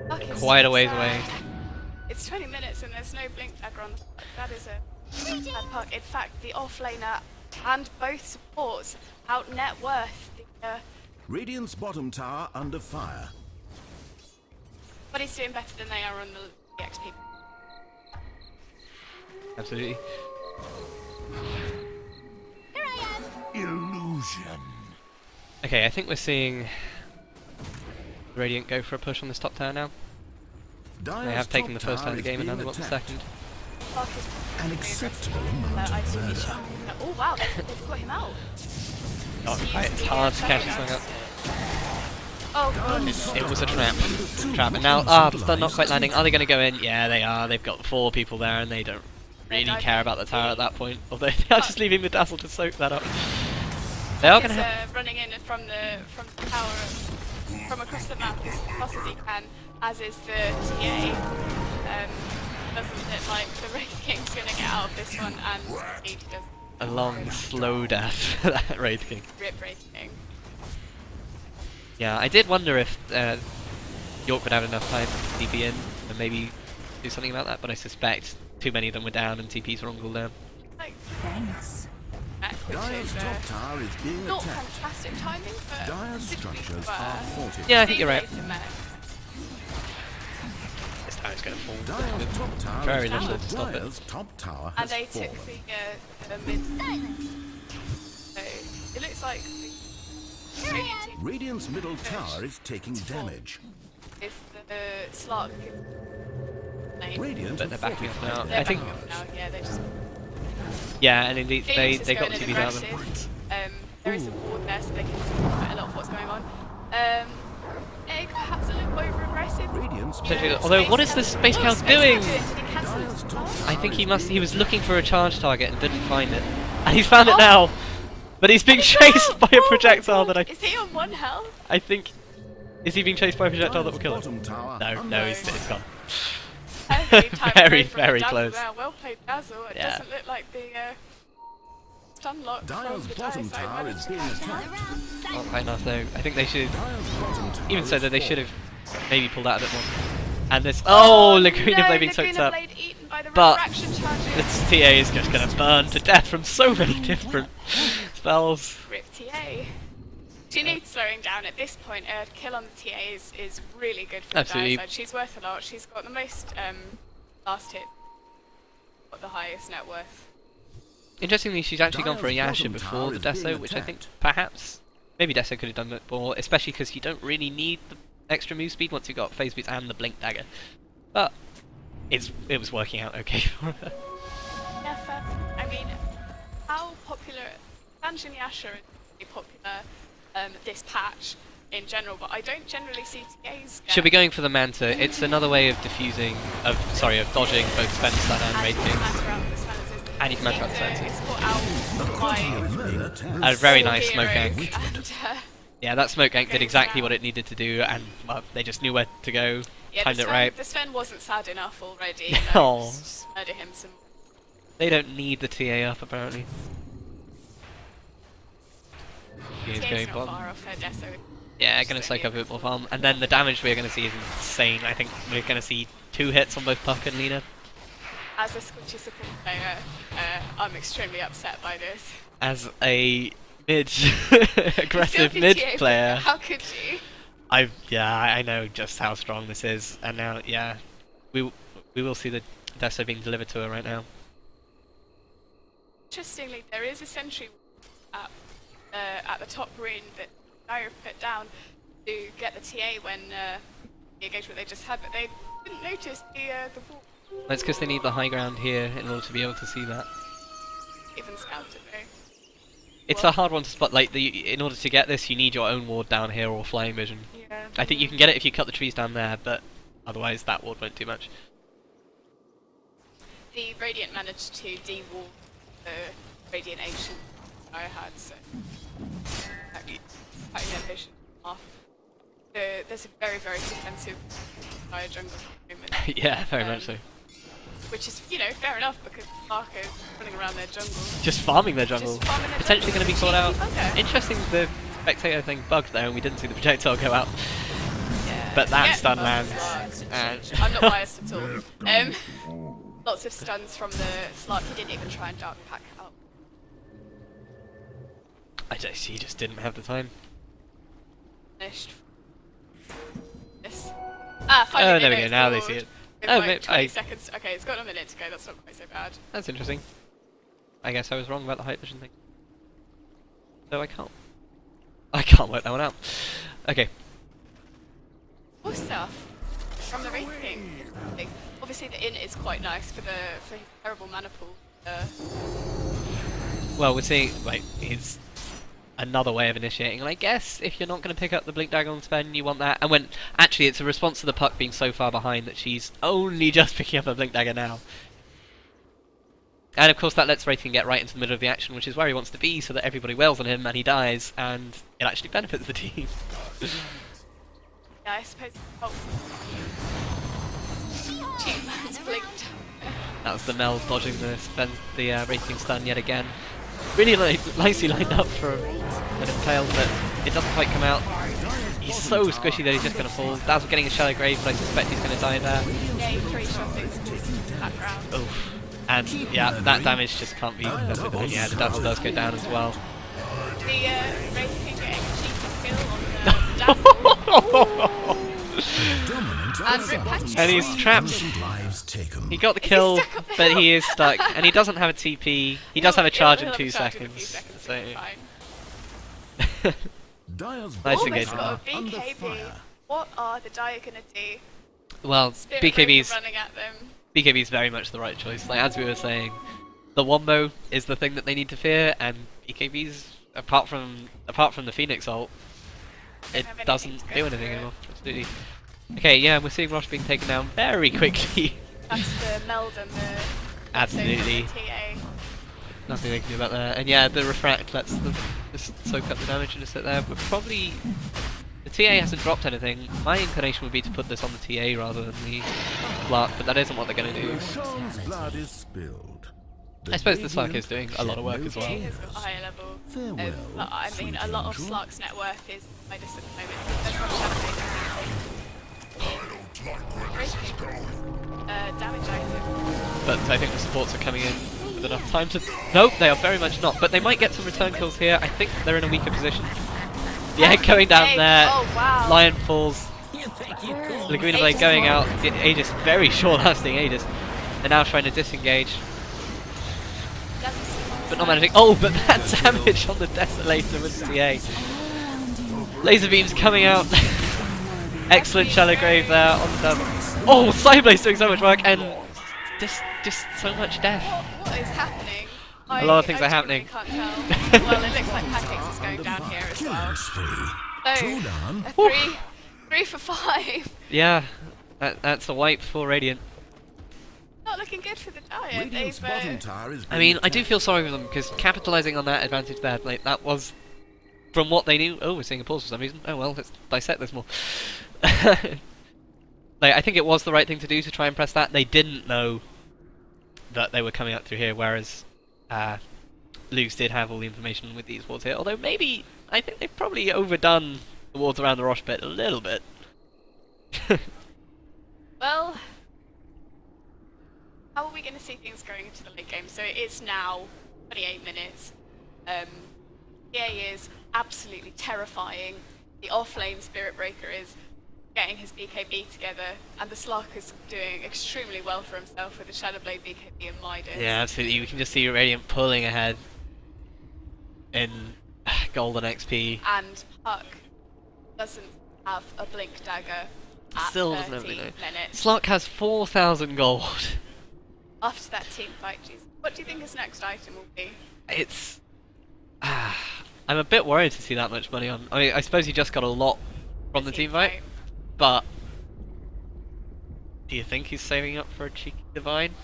Fuck, it's Quite so a ways sad. away. It's 20 minutes and there's no blink dagger on the puck. That is a bad puck. In fact, the offlaner and both supports out net worth the... Radiant's bottom tower under fire. but he's doing better than they are on the XP. Absolutely. Illusion. Okay, I think we're seeing Radiant go for a push on this top tower now. Dyer's They have taken the top first tower out of the is game and now being they want the attacked. second. Park is An acceptable amount I of see murder. shot. Oh wow, they've got him out. Oh, He's right, it's the, hard to catch second this thing up. Oh god. It was a trap. And now, the stun not quite landing. Are they going to go in? Yeah, they are. They've got 4 people there and they don't really diving care about the tower at in. that point. Although they are just leaving the dazzle to soak that up. They are going to He's have... running in from the tower, from across the map as fast as he can, as is the TA. Doesn't look like the Wraith King's going to get out of this one, and he does a long, slow death for that Wraith King. rip Wraith King. Yeah, I did wonder if York would have enough time to TP in and maybe do something about that, but I suspect too many of them were down and TPs were on cooldown. Like, Thanks. which Dyer's is top tower is being not attacked. fantastic timing, but Dyer's could be structures worse. are fortified. Yeah, I think you're right. See you later, mech. This tower's going to fall. Dyer's top tower Very is little down. to stop it. Dyer's top tower And has they took fallen. the mid. So it looks like the Radiant team, Radiant's middle tower is taking damage. if the Slark is lane, Radiant But they're backing off now. they're I think, backing off now. Yeah, they just. yeah, and indeed Phoenix is they got going in TPs out of them. aggressive. There is a ward there, so they can see quite a lot of what's going on. Egg perhaps a little over aggressive. Radiant's Potentially, although what is this Space Cow doing? Did he cancel Dyer's his top charge? I think he was looking for a charge target and didn't find it. And he's found it now! But he's being chased by a projectile that I Is he on 1 health? think... Is he being chased by a projectile that will kill him? bottom tower No, under no, it's gone. Perfectly timed Very, away from very the Dazzle close. there. Well played, Dazzle. It Yeah. doesn't look like the stun lock Dyer's from the bottom Dire side tower managed is to being catch him. attacked. Not quite enough though. I think they should... Dyer's bottom tower Even so, is though, they should fallen. have maybe pulled out a bit more. And this... Oh, Laguna no, Blade being soaked Laguna up. Blade eaten by the But refraction charges. This TA is just going to burn to death from so many different spells. Rip TA. She needs slowing down at this point. A kill on the TA is really good for the Absolutely. Dire side. She's worth a lot. She's got the most last hit, got the highest net worth. Interestingly, she's actually gone for a Dyer's Yasha bottom before tower the is being Deso, which I think attacked. perhaps Maybe Dessa could have done it more, especially because you don't really need the extra move speed once you've got phase boots and the blink dagger. But it was working out okay for her. Yeah, fair. I mean, how popular... Sanjin Yasha is really popular this patch in general, but I don't generally see TAs She'll be going for the Manta. It's another way of dodging both Spend Stun and Raid King. And you can Manta out the silences. It's caught out by A very nice smoke gank. and, Yeah, that smoke gank did exactly what it needed to do, and well, they just knew where to go, yeah, timed it right. The Sven wasn't sad enough already. Oh. Just murder him some. They don't need the TA up, apparently. He's TA's going not bottom. far off her Deso. Yeah, going to soak up a bit more farm. And then the damage we're going to see is insane. I think we're going to see 2 hits on both Puck and Lina. As a Squishy support player, I'm extremely upset by this. As a aggressive Filthy mid TA player, How could you? I know just how strong this is. And now, yeah, we will see the Deso being delivered to her right now. Interestingly, there is a sentry at the top rune that Dire put down to get the TA when the engagement they just had, but they didn't notice the wall. That's because they need the high ground here in order to be able to see that. Even scouted though. It's a hard one to spot. Like, in order to get this, you need your own ward down here or flying vision. Yeah. I think you can get it if you cut the trees down there, but otherwise that ward won't do much. The Radiant managed to de-wall the Radiant Ancient I had, so cutting their vision off. There's a very, very defensive Dire jungle at the moment. Yeah, very much so. Which is, you know, fair enough because Marco's running around their jungle. Just farming their jungle. Just farming their Potentially going to be caught out. Cheeky bugger. Interesting the spectator thing bugged there and we didn't see the projectile go out. Yeah. But that Yeah, stun well, lands. Slark. And I'm not biased at all. Lots of stuns from the Slark. He didn't even try and dark pack up. he just didn't have the time. Finished. This. Ah, finally Oh, there we they go, now they noticed see the it. ward with Oh, like maybe 20 seconds. Okay, it's got a minute to go. That's not quite so bad. That's interesting. I guess I was wrong about the height vision thing. So I can't work that one out. Okay. More stuff from the Wraith King. Obviously, the int is quite nice for his terrible mana pool. Well, we're seeing, like, it's another way of initiating, and I guess if you're not going to pick up the Blink Dagger on Sven, you want that. And when, actually, it's a response to the Puck being so far behind that she's only just picking up a Blink Dagger now. And of course that lets Wraithing get right into the middle of the action, which is where he wants to be, so that everybody wails on him and he dies, and it actually benefits the team. Yeah, I suppose. Oh. Man's blinked. That was the Mel dodging the Wraithing stun yet again. Really nicely lined up for an impale, but it doesn't quite come out. He's so squishy that he's just going to fall. Dazzle getting a shallow grave, but I suspect he's going to die there. Yeah, 3 shots into background. Oof. And yeah, that damage just can't be. Yeah, the Dazzle does go down as well. The Wraith King getting a cheeky kill on the Dazzle. And Rip Patch. And he's trapped. He got the kill, but he is stuck, and he doesn't have a TP. He does have a charge in 2 seconds. So nice Almost engagement. got a BKB. What are the Dire gonna do? Well, Spirit Wraith BKB's are running at them. BKB's very much the right choice. Like as we were saying, the Wombo is the thing that they need to fear, and BKB's apart from the Phoenix ult, it have anything doesn't to go do anything through it. anymore. Absolutely. Okay, yeah, we're seeing Rosh being taken down very quickly. That's the meld and the Absolutely. the TA. Nothing they can do about that. And yeah, the refract lets them just soak up the damage and just sit there. But probably the TA hasn't dropped anything. My inclination would be to put this on the TA rather than the Slark, but that isn't what they're going to do. I suppose the Slark is doing a lot of work as well. TA has got a higher level. But I mean, a lot of Slark's net worth is minus at the moment. There's not damage item. But I think the supports are coming in with enough time to... Nope, they are very much not. But they might get some return kills here. I think they're in a weaker position. Yeah, going down there. Oh, wow. Lion falls. Laguna Blade going out. Aegis, very short-lasting Aegis. They're now trying to disengage. But not managing. Oh, but that damage on the Desolator with TA. Laser beams coming out. Excellent shallow grave there on the. Oh, Sideblade's doing so much work and just so much death. What is happening? A lot of things are happening. Can't tell. Well, it looks like Pancakes is going down here as well. Killing spree. So, Two down. three for 5. Yeah, that's a wipe for Radiant. Not looking good for the Giant. Radiant's They've, bottom tower is I mean, I do feel sorry for them because capitalizing on that advantage there, like that was from what they knew. Oh, we're seeing a pause for some reason. Oh well, let's dissect this more. Like, I think it was the right thing to do to try and press that. They didn't know that they were coming up through here, whereas Luke's did have all the information with these wards here. Although maybe, I think they've probably overdone the wards around the Rosh bit a little bit. well, how are we going to see things going into the late game? So it is now 28 minutes. EA is absolutely terrifying. The off-lane Spirit Breaker is getting his BKB together, and the Slark is doing extremely well for himself with the Shadowblade BKB and Midas. Yeah, absolutely. We can just see Radiant pulling ahead in golden XP. And Puck doesn't have a Blink Dagger at Still doesn't 30 have it, minutes. Slark has 4,000 gold. After that team fight, jeez. What do you think his next item will be? It's... I'm a bit worried to see that much money on... I mean, I suppose he just got a lot from the team fight, but... Do you think he's saving up for a cheeky divine? Do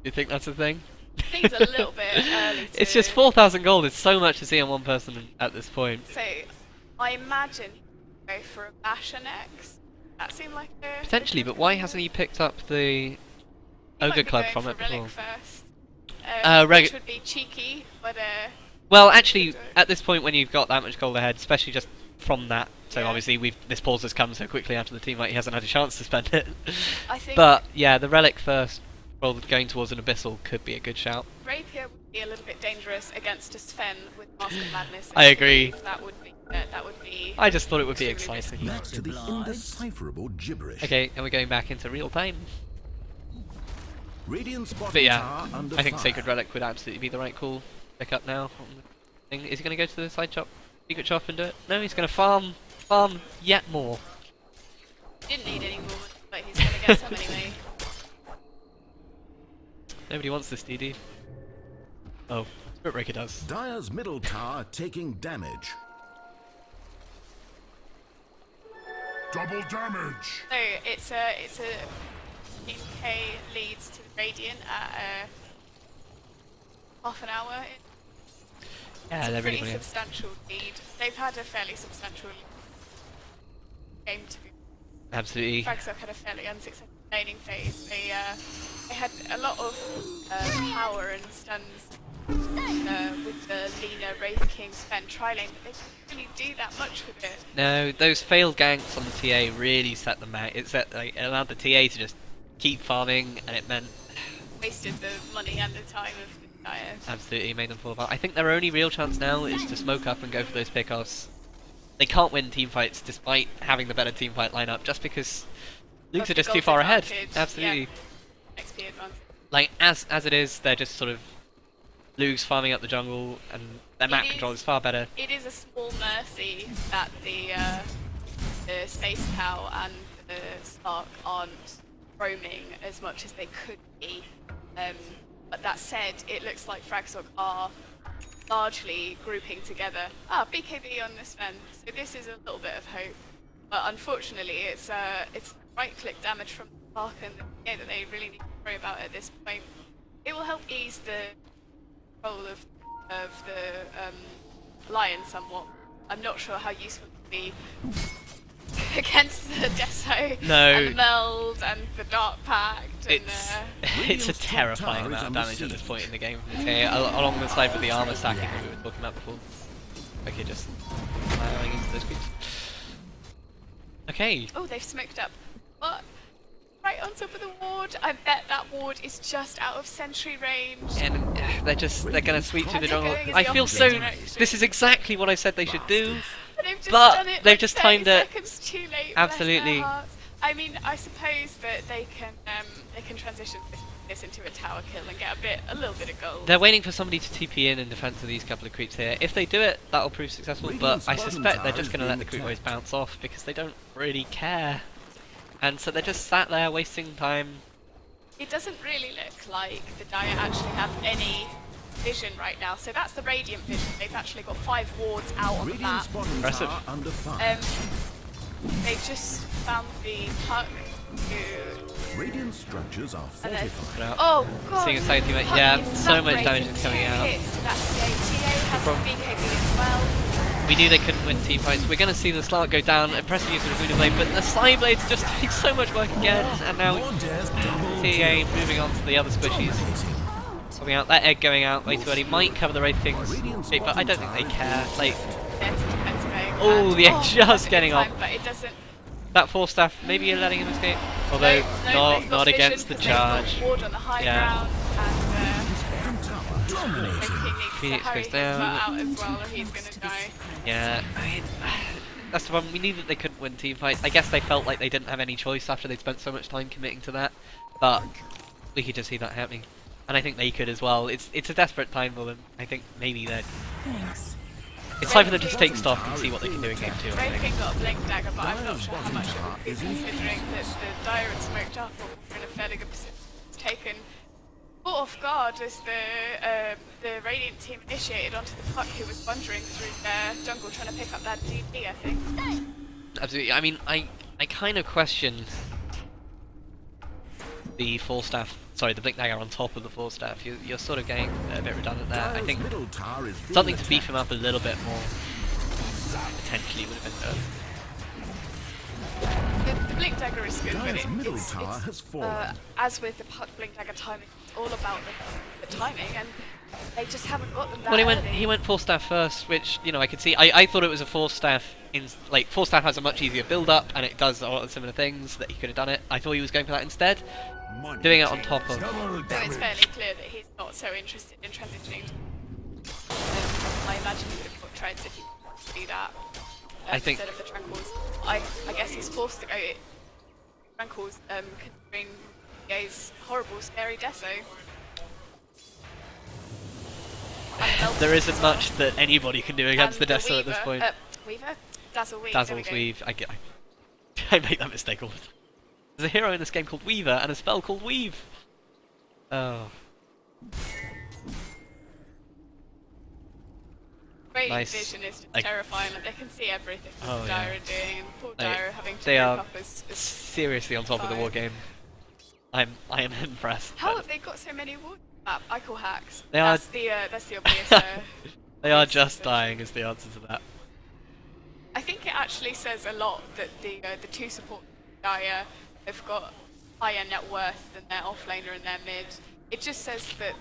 you think that's a thing? I think it's a little bit early to... It's just 4,000 gold, it's so much to see on one person at this point. So, I imagine he'll go for a Basher next. That seemed like a... Potentially, but why hasn't he picked up the Ogre Club from it before? Relic first. Relic- Which would be cheeky, but Well, actually, at this point when you've got that much gold ahead, especially just from that, so Yeah. obviously this pause has come so quickly after the team fight, he hasn't had a chance to spend it. I think But, yeah, the Relic first, well, going towards an Abyssal could be a good shout. Rapier would be a little bit dangerous against a Sven with Mask of Madness. I agree. That would be... I just thought it would be extremely exciting. Back to the indecipherable gibberish. Okay, and we're going back into real time. Radiant's bottom But yeah, tower under I think fire. Sacred Relic would absolutely be the right call. Pick up now on the thing. Is he going to go to the side chop, secret chop and do it? No, he's going to farm yet more. Didn't need any more, but he's going to get some anyway. Nobody wants this DD. Oh, Spirit Breaker does. Dire's middle tower taking damage. Double damage. So it's a 15k leads to the Radiant at half an hour. Yeah, It's a they're really pretty brilliant. substantial lead. They've had a fairly substantial game to be. Absolutely. Fragsock had a fairly unsuccessful laning phase. They had a lot of power and stuns with the Lina, Wraith King, Sven, Tri-Lane, but they didn't really do that much with it. No, those failed ganks on the TA really set them back. It allowed the TA to just keep farming, and it meant Wasted the money and the time of the Dire. absolutely made them fall apart. I think their only real chance now is to smoke up and go for those pickoffs. They can't win team fights despite having the better team fight lineup, just because Luke's Of are the just too gold far ahead. advantage, Absolutely. Yeah. XP advantage. Like as it is, they're just sort of Luke's farming up the jungle, and their map It control is- is far better. It is a small mercy that the Space Cow and the Spark aren't roaming as much as they could be. But that said, it looks like Fragsock are largely grouping together. BKB on this man, so this is a little bit of hope. But unfortunately, it's right-click damage from the Spark and the PA that they really need to worry about at this point. It will help ease the role of the Lion somewhat. I'm not sure how useful it will be against the Deso No. and the Meld and the Dark Pact and It's a terrifying amount of damage at this point in the game. Okay, along the side with the armor stacking that we were talking about before. Okay, just allowing into those creeps. Okay, oh, they've smoked up. What? Right on top of the ward. I bet that ward is just out of sentry range. and they're gonna sweep through the They're jungle. going in I the feel opposite so. direction. This is exactly what I said they should do. But they've just But done it they've like just 30 timed it. seconds too late. Absolutely. Bless their hearts. I mean, I suppose that they can transition this this into a tower kill and get a little bit of gold. They're waiting for somebody to TP in defense of these couple of creeps here. If they do it, that'll prove successful, but I suspect they're just going to let the creep waves bounce off because they don't really care. And so they're just sat there wasting time. It doesn't really look like the Dire actually have any vision right now. So that's the Radiant vision. They've actually got 5 wards out on the map. Impressive. Under fire. They just found the puck to... Radiant structures are and then- fortified. Oh god! Seeing a side teammate, Puck yeah, is so much evaporated. damage is coming 2 out. hits to that TA. TA has From- BKB as well. We knew they couldn't win team fights. We're going to see the Slark go down. Impressive use of the Voodoo Blade, but the Side Blade's just doing so much work again. And now More dares double TA moving on to the other squishies. Coming out, that egg going out way too early. Might cover the Wraith Kings, but I don't think they care. Like, There's a defensive egg. oh, and- the egg just a getting good time, off. But it doesn't... That 4 staff, maybe you're letting him escape. Although, they've got not vision against the 'cause they've got charge. ward on the high Yeah. ground, and dominating. Phoenix Harry goes has down. out as well, or he's gonna die. Yeah, I mean, that's the problem. We knew that they couldn't win team fights. I guess they felt like they didn't have any choice after they'd spent so much time committing to that. But we could just see that happening. And I think they could as well. It's a desperate time for them. I think maybe they're... Thanks. It's time for them to just take stock and see what they can do in game 2, I Wraith think. King got a blink dagger, but I'm not sure how much it would be considering that the Dire had smoked up or were in a fairly good position. It's taken caught off guard as the Radiant team initiated onto the puck who was wandering through their jungle trying to pick up that DP, I think. Absolutely. I mean, I kind of question the 4 staff. Sorry, the Blink Dagger on top of the 4 staff. You're sort of getting a bit redundant there. I think Middle tower is being something to beef attacked. him up a little bit more potentially would have been better. The blink dagger is good, but Dire's middle it's tower has fallen. as with the puck blink dagger timing, it's all about the timing, and they just haven't got them that Well, early. he went 4 staff first, which I could see. I thought it was a 4 staff. Like 4 staff has a much easier build up, and it does a lot of similar things that he could have done it. I thought he was going for that instead, doing it on top of. Double So it's fairly damage. clear that he's not so interested in transitioning. I imagine he would have put treads if he could do that I think- instead of the tranquils. I guess he's forced to go tranquils, considering Ye's horrible, scary deso. There isn't much that anybody can do against the Deso at this point. Weaver? Dazzle Weave. Dazzle's there we Weave. I make that mistake all the time. There's a hero in this game called Weaver and a spell called Weave. Oh, Radiant nice. vision is just Like- terrifying. Like, they can see everything that Oh, the yeah. Dire are doing, and poor Like, Dire having to they group are up as seriously on top of the war fine. game. I am impressed. How have they got so many wards? I call hacks. They are- That's the obvious. They are Yes, just yes. dying is the answer to that. I think it actually says a lot that the 2 support Dire have got higher net worth than their offlaner and their mid. It just says that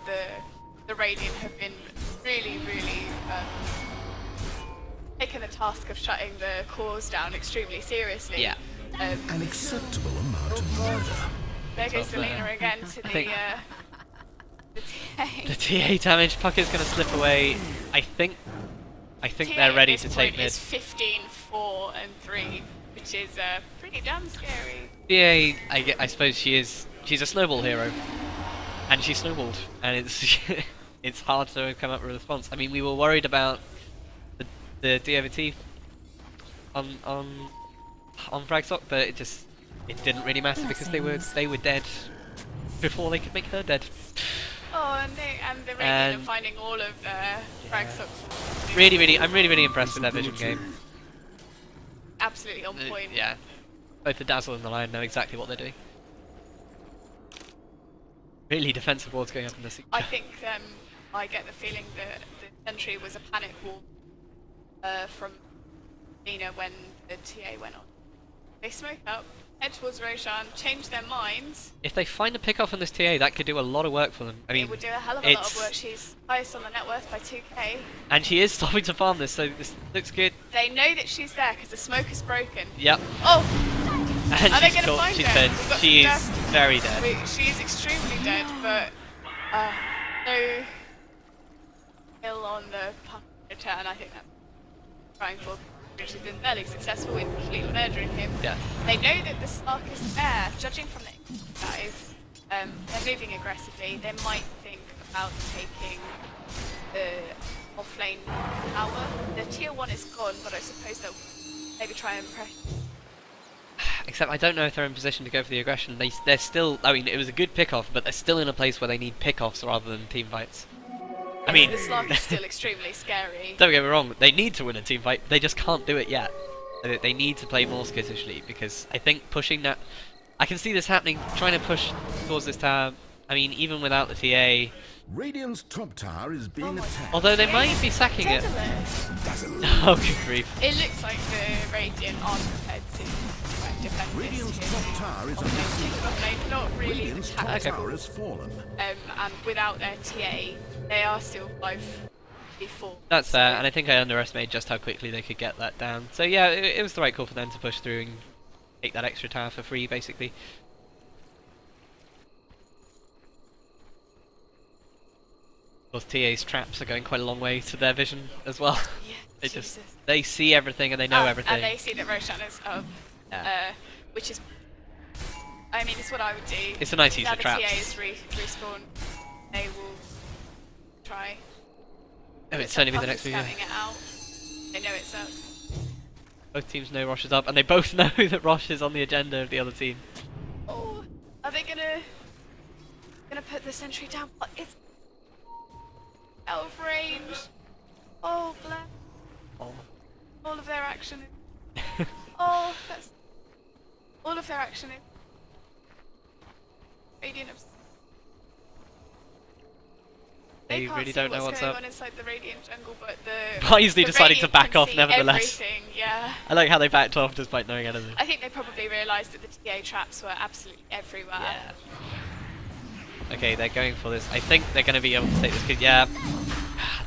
the Radiant have been really taking the task of shutting the cores down extremely seriously. Yeah. An acceptable amount of murder. There goes Top there. Selena again to I think- the TA. The TA damage, Puck is going to slip away. I think they're ready to take mid. It's 15, 4, and 3, which is pretty damn scary. TA, I suppose she's a snowball hero, and she snowballed, and it's it's hard to come up with a response. I mean, we were worried about the DOVT on Fragstock, but it didn't really matter because they were dead before they could make her dead. Oh, and the Radiant And- are finding all of their frag stocks. I'm really impressed with their vision game. Absolutely on point. Yeah, both the Dazzle and the Lion know exactly what they're doing. Really defensive wards going up in the sector. I think I get the feeling that the Sentry was a panic wall from Nina when the TA went on. They smoke up, head towards Roshan, change their minds. If they find a pick off on this TA, that could do a lot of work for them. I mean, It would do a hell of a lot it's- of work. She's highest on the net worth by 2k. and she is starting to farm this, so this looks good. They know that she's there because the smoke is broken. Yep. Oh, And Are they she's gonna caught, find she's her? dead. We've got She some is dust. very dead. she is extremely dead, but no kill on the puck return. I think that's trying for. She's been fairly successful in completely murdering him. Yeah. They know that the Slark is there, judging from the guys. They're moving aggressively. They might think about taking the offlane tower. The tier 1 is gone, but I suppose they'll maybe try and press. Except I don't know if they're in position to go for the aggression. They're still, I mean, it was a good pick-off, but they're still in a place where they need pick-offs rather than team fights. I mean, the Slark is still extremely scary. Don't get me wrong, they need to win a team fight, they just can't do it yet. They need to play more skittishly, because I think pushing that... I can see this happening, trying to push towards this tower. I mean, even without the TA... Radiant's top tower is being attacked. Although they might be sacking it. Oh, good grief. It looks like the Radiant aren't prepared to defend Radiant's this. top tower is under siege. Not really Radiant's top attacked. tower has fallen. And without their TA, they are still 5v4. That's fair, and I think I underestimated just how quickly they could get that down. So yeah, it was the right call for them to push through and take that extra tower for free, basically. Of course, TA's traps are going quite a long way to their vision as well. Yeah, They see everything and they know everything. And they see that Roshan is up, which is, I mean, it's what I would do. It's a nice use now of the traps. TAs respawn, they will try. Oh, it's certainly be the next move. Scanning it out. They know it's up. Both teams know Rosh is up, and they both know that Rosh is on the agenda of the other team. Oh, are they gonna put the sentry down? But it's out of range. Oh, bless. Oh. All of their action is. Oh, that's. All of their action is. Radiant. They can't really see don't know what's going up. on inside the Radiant jungle, but the. Wisely the deciding to Radiant back can off, see nevertheless. everything, yeah. I like how they backed off despite knowing anything. I think they probably realised that the TA traps were absolutely everywhere. Yeah. Okay, they're going for this. I think they're going to be able to take this. Yeah,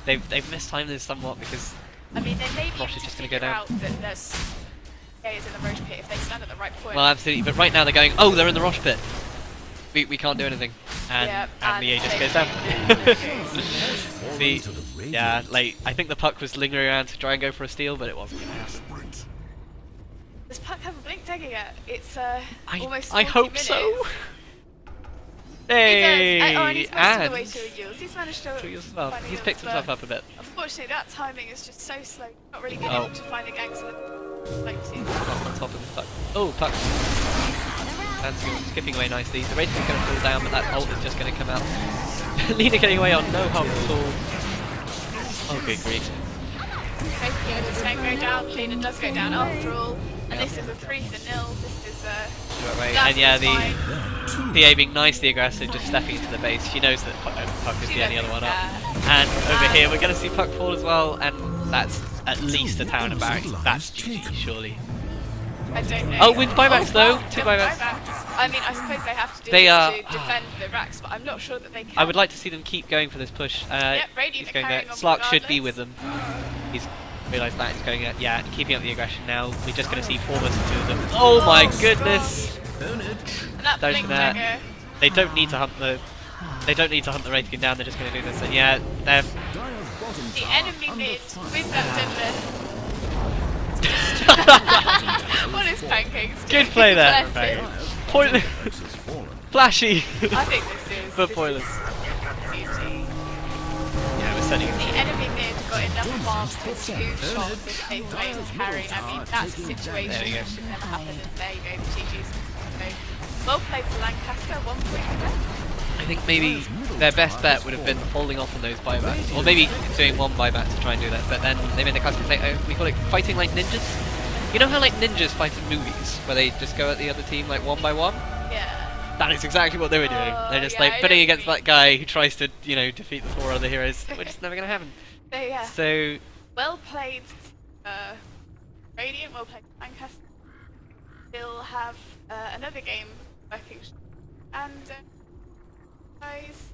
they've mistimed this somewhat because I mean, they may be Rosh able is to just gonna figure go down. out that there's TAs in the Rosh pit if they stand at the right point. well, absolutely. But right now they're going. Oh, they're in the Rosh pit. We can't do anything, and Yeah, and the A just they goes down. can- See, To the Radiant. yeah, like I think the puck was lingering around to try and go for a steal, but it wasn't going to happen. Does Puck have a blink dagger yet? It's almost 40 I hope minutes. so. He Hey, does. Oh, and he's most of the way to a Yields. He's managed to to as well. find a He's Yields, picked himself but up a bit. Unfortunately, that timing is just so slow. Not really being Oh. able to find the gangs like to. Not on top of the puck. Oh, puck. Dancing, skipping away nicely. The Radiant's going to fall down, but that ult is just going to come out. Lina getting away on no help at all. Oh, good grief. Basically, just don't go down. Lena does go down after all, and this is a 3-0. This is And yeah, the fine. PA being nicely aggressive, just stepping into the base. She knows that Puck is She the only doesn't other one up. care. And over here, we're going to see Puck fall as well, and that's at least a tower and a barracks. That's GG, surely. I don't know. Oh, with buybacks though. wow, 2 double buybacks. I mean, I suppose they have to do They this are- to defend the racks, but I'm not sure that they can. I would like to see them keep going for this push. Radiant He's are going there. carrying on Slark should be with regardless. them. He's realised that. He's going, yeah, keeping up the aggression now. We're just going to see 4 versus 2 of them. Oh my goodness! And that Don't blink that. dagger. They don't need to hunt the. They don't need to hunt the Wraithkin down. They're just going to do this. And yeah, they're. The enemy mid with that deadlift. What is pancakes? Good play there. Bless Right. him. Pointless. Flashy. I think this is. But this pointless. is beauty. Yeah, we're setting. The enemy mid got enough farms for 2 shots if they played carry. I mean, that's a situation There we go. that should never happen, and there you go, the GG's. So, well played for Lancaster, 1 point for them. I think maybe their best bet would have been holding off on those buybacks, or maybe doing 1 buyback to try and do that. But then they made the classic mistake. We call it fighting like ninjas. You know how like ninjas fight in movies, where they just go at the other team like 1 by 1? Yeah. That is exactly what they were doing. Oh, They're just yeah, I like know bidding what you against mean. that guy who tries to, you know, defeat the 4 other heroes, which is never going to happen. So, yeah. So Well played, Radiant. Well played, Lancaster. Still have another game working, and guys.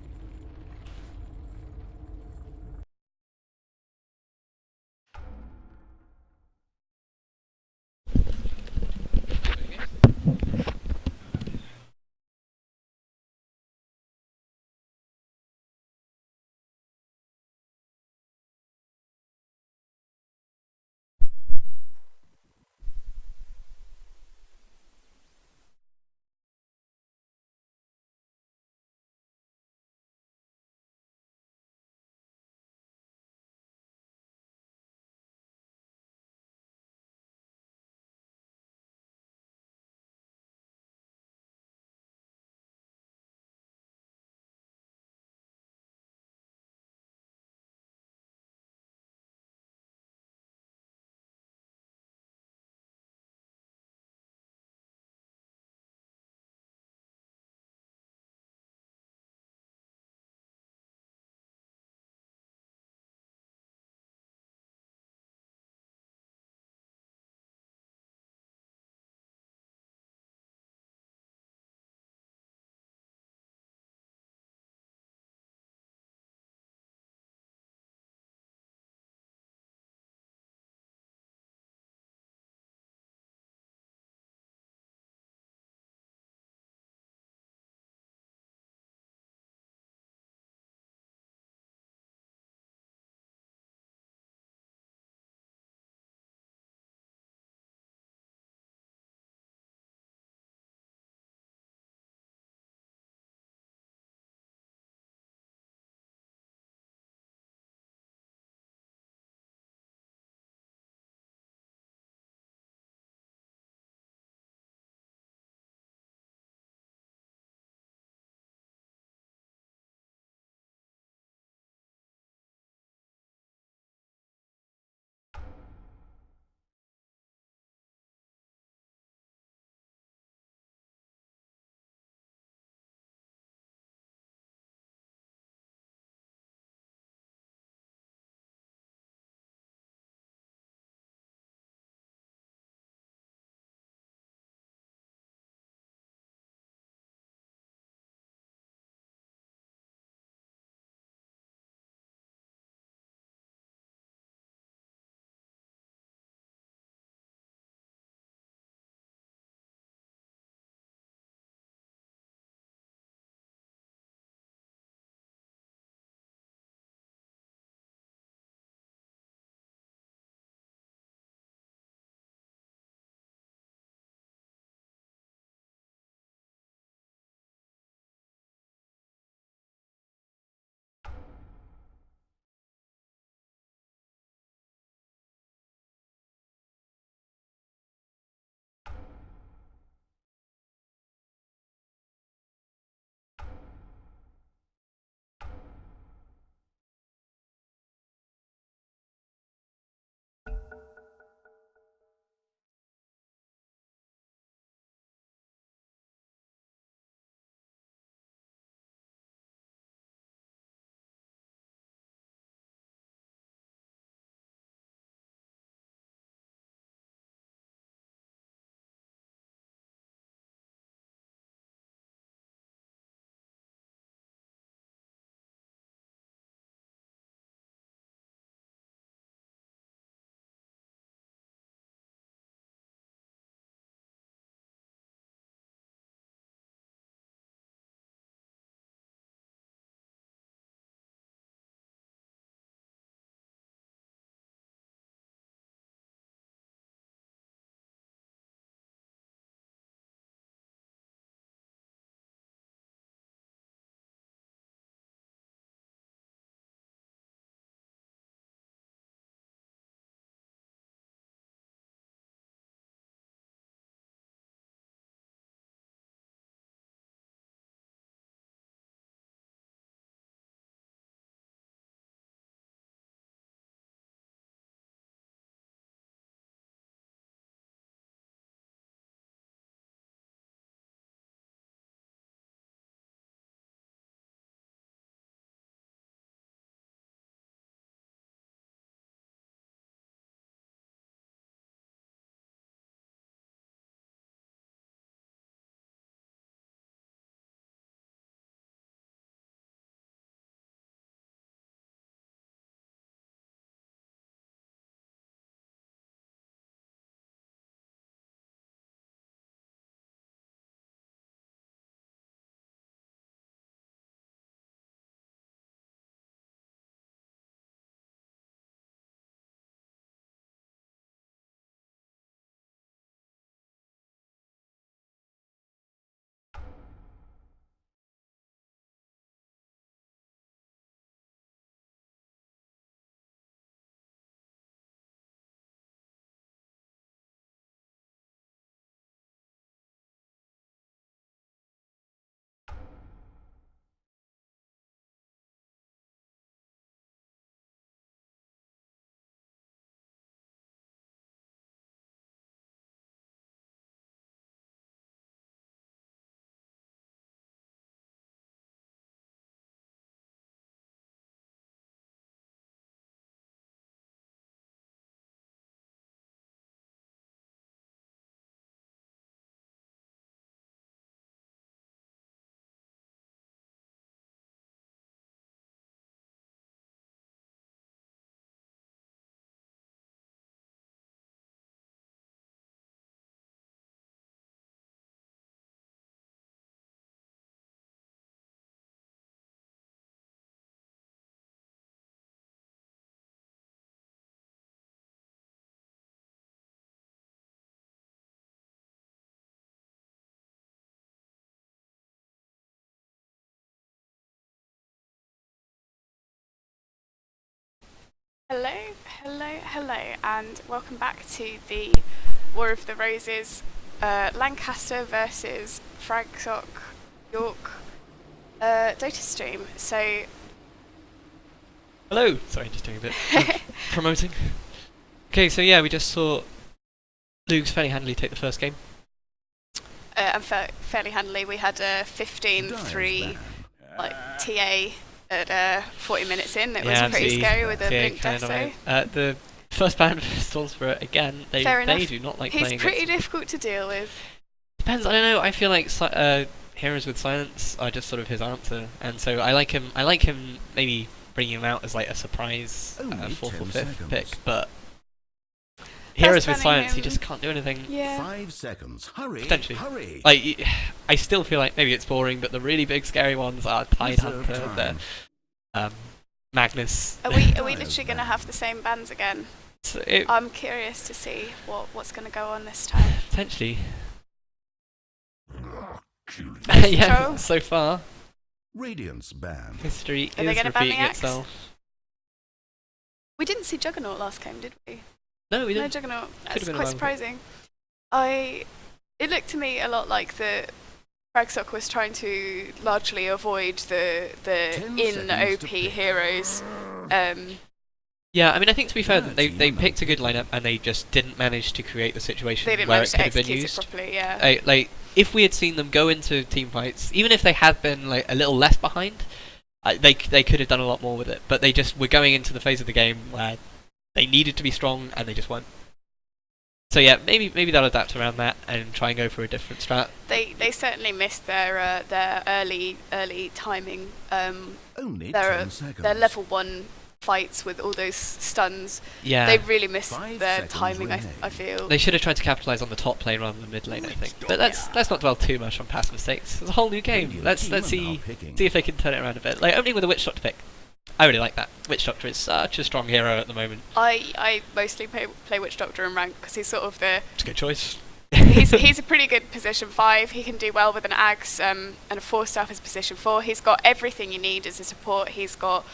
Hello, hello, and welcome back to the War of the Roses, Lancaster versus Fragsock York Dota stream. So, Hello! Sorry, just doing a bit of promoting. Okay, so yeah, we just saw Luke's fairly handily take the first game. and fairly handily, we had a 15-3 like TA at 40 minutes in. It was pretty scary with a blink deso. The first band for Storm Spirit, again, they do not like playing. He's pretty difficult to deal with. Depends, I don't know, I feel like heroes with silence are just sort of his answer, and so I like him maybe bringing him out as like a surprise 4th or 5th pick, but heroes with silence, he just can't do anything. Yeah. 5 seconds. Hurry. Potentially. Hurry. Like, I still feel like maybe it's boring, but the really big scary ones are Tide Reserve Hunter, time. Magnus. Are we literally going to have the same bands again? So I'm curious to see what's going to go on this time. potentially. Nice Yeah, control. so far, Radiance ban. history Are they is gonna ban the repeating axe? itself. We didn't see Juggernaut last game, did we? No, we No didn't. Juggernaut. Could've That's been a quite ban. surprising. It looked to me a lot like the Fragsock was trying to largely avoid the 10 in seconds to OP pick. heroes. Yeah, I mean, I think to be fair, Yeah, they team. picked a good lineup and they just didn't manage to create the situation They didn't where manage it to could have been execute it used. properly. Yeah. Like, if we had seen them go into team fights, even if they had been like a little less behind, they could have done a lot more with it. But they just were going into the phase of the game where they needed to be strong and they just weren't. So yeah, maybe they'll adapt around that and try and go for a different strat. They certainly missed their early timing. Only Their 10 seconds. their level 1 fights with all those stuns. Yeah, They really missed 5 their seconds timing. I remaining. feel. they should have tried to capitalise on the top lane rather than the mid lane, I think. But let's not dwell too much on past mistakes. It's a whole new game. Radiant Let's team are now see picking. if they can turn it around a bit. Like opening with a Witch Doctor pick. I really like that. Witch Doctor is such a strong hero at the moment. I mostly play Witch Doctor in rank because he's sort of the It's a good choice. he's a pretty good position 5. He can do well with an axe and a 4-staff as position 4. He's got everything you need as a support. He's got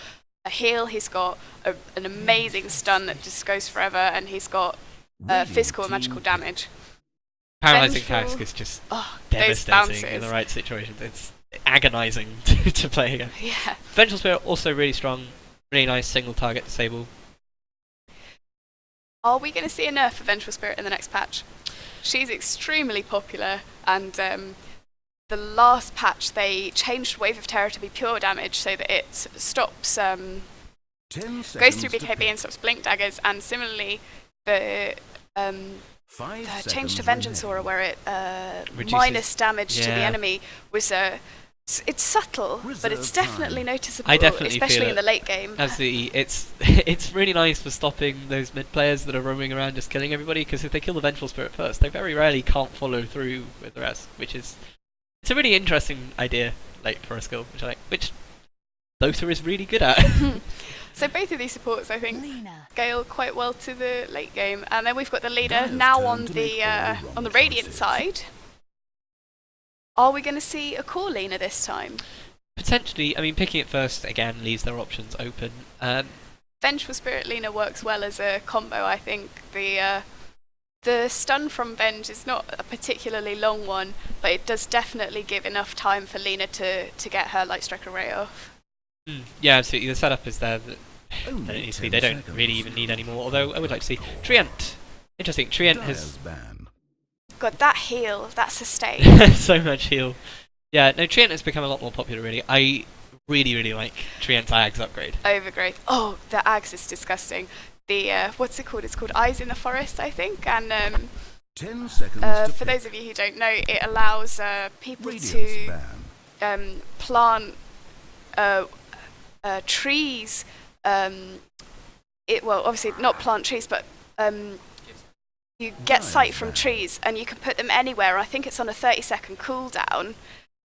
a heal. He's got an amazing stun that just goes forever, and he's got Radiant physical and team magical pick. damage. Paralyzing Vengeful. Task is just Oh, those devastating in bounces. the right situations. It's agonising to play against. Yeah. Vengeful Spirit also really strong. Really nice single target disable. Are we going to see a nerf of Vengeful Spirit in the next patch? She's extremely popular, and the last patch they changed Wave of Terror to be pure damage so that it stops 10 goes seconds through to BKB pick. and stops blink daggers, and similarly the 5 change seconds to Vengeance remaining. Aura where it Reduces- minus damage to the Yeah. enemy was it's subtle, but it's Reserve definitely time. noticeable, I definitely especially feel in it. the late game. Absolutely, it's really nice for stopping those mid players that are roaming around just killing everybody. Because if they kill the Vengeful Spirit first, they very rarely can't follow through with the rest. It's a really interesting idea, like for a skill, which Dota is really good at. So both of these supports, I think, Lena. scale quite well to the late game, and then we've got the leader Dial's now turn on to the make all wrong on the Radiant choices. side. Are we going to see a core Lena this time? Potentially, I mean, picking it first again leaves their options open. Vengeful Spirit Lena works well as a combo. I think the stun from Venge is not a particularly long one, but it does definitely give enough time for Lena to get her Light Strike array off. Yeah, absolutely. The setup is there. Only 10 They don't seconds. really even need any more. Although I would like to see Treant. Interesting. Treant has Dial's ban. God, that heal, that sustain. so much heal. Yeah, no, Treant has become a lot more popular. Really, I really like Treant's Ags upgrade. Overgrowth. Oh, the Ags is disgusting. The what's it called? It's called Eyes in the Forest, I think. And 10 seconds to for pick. those of you who don't know, it allows people Radiance to ban. plant trees. Well, obviously not plant trees, but you get Nice sight from ban. trees, and you can put them anywhere. I think it's on a 30-second cooldown.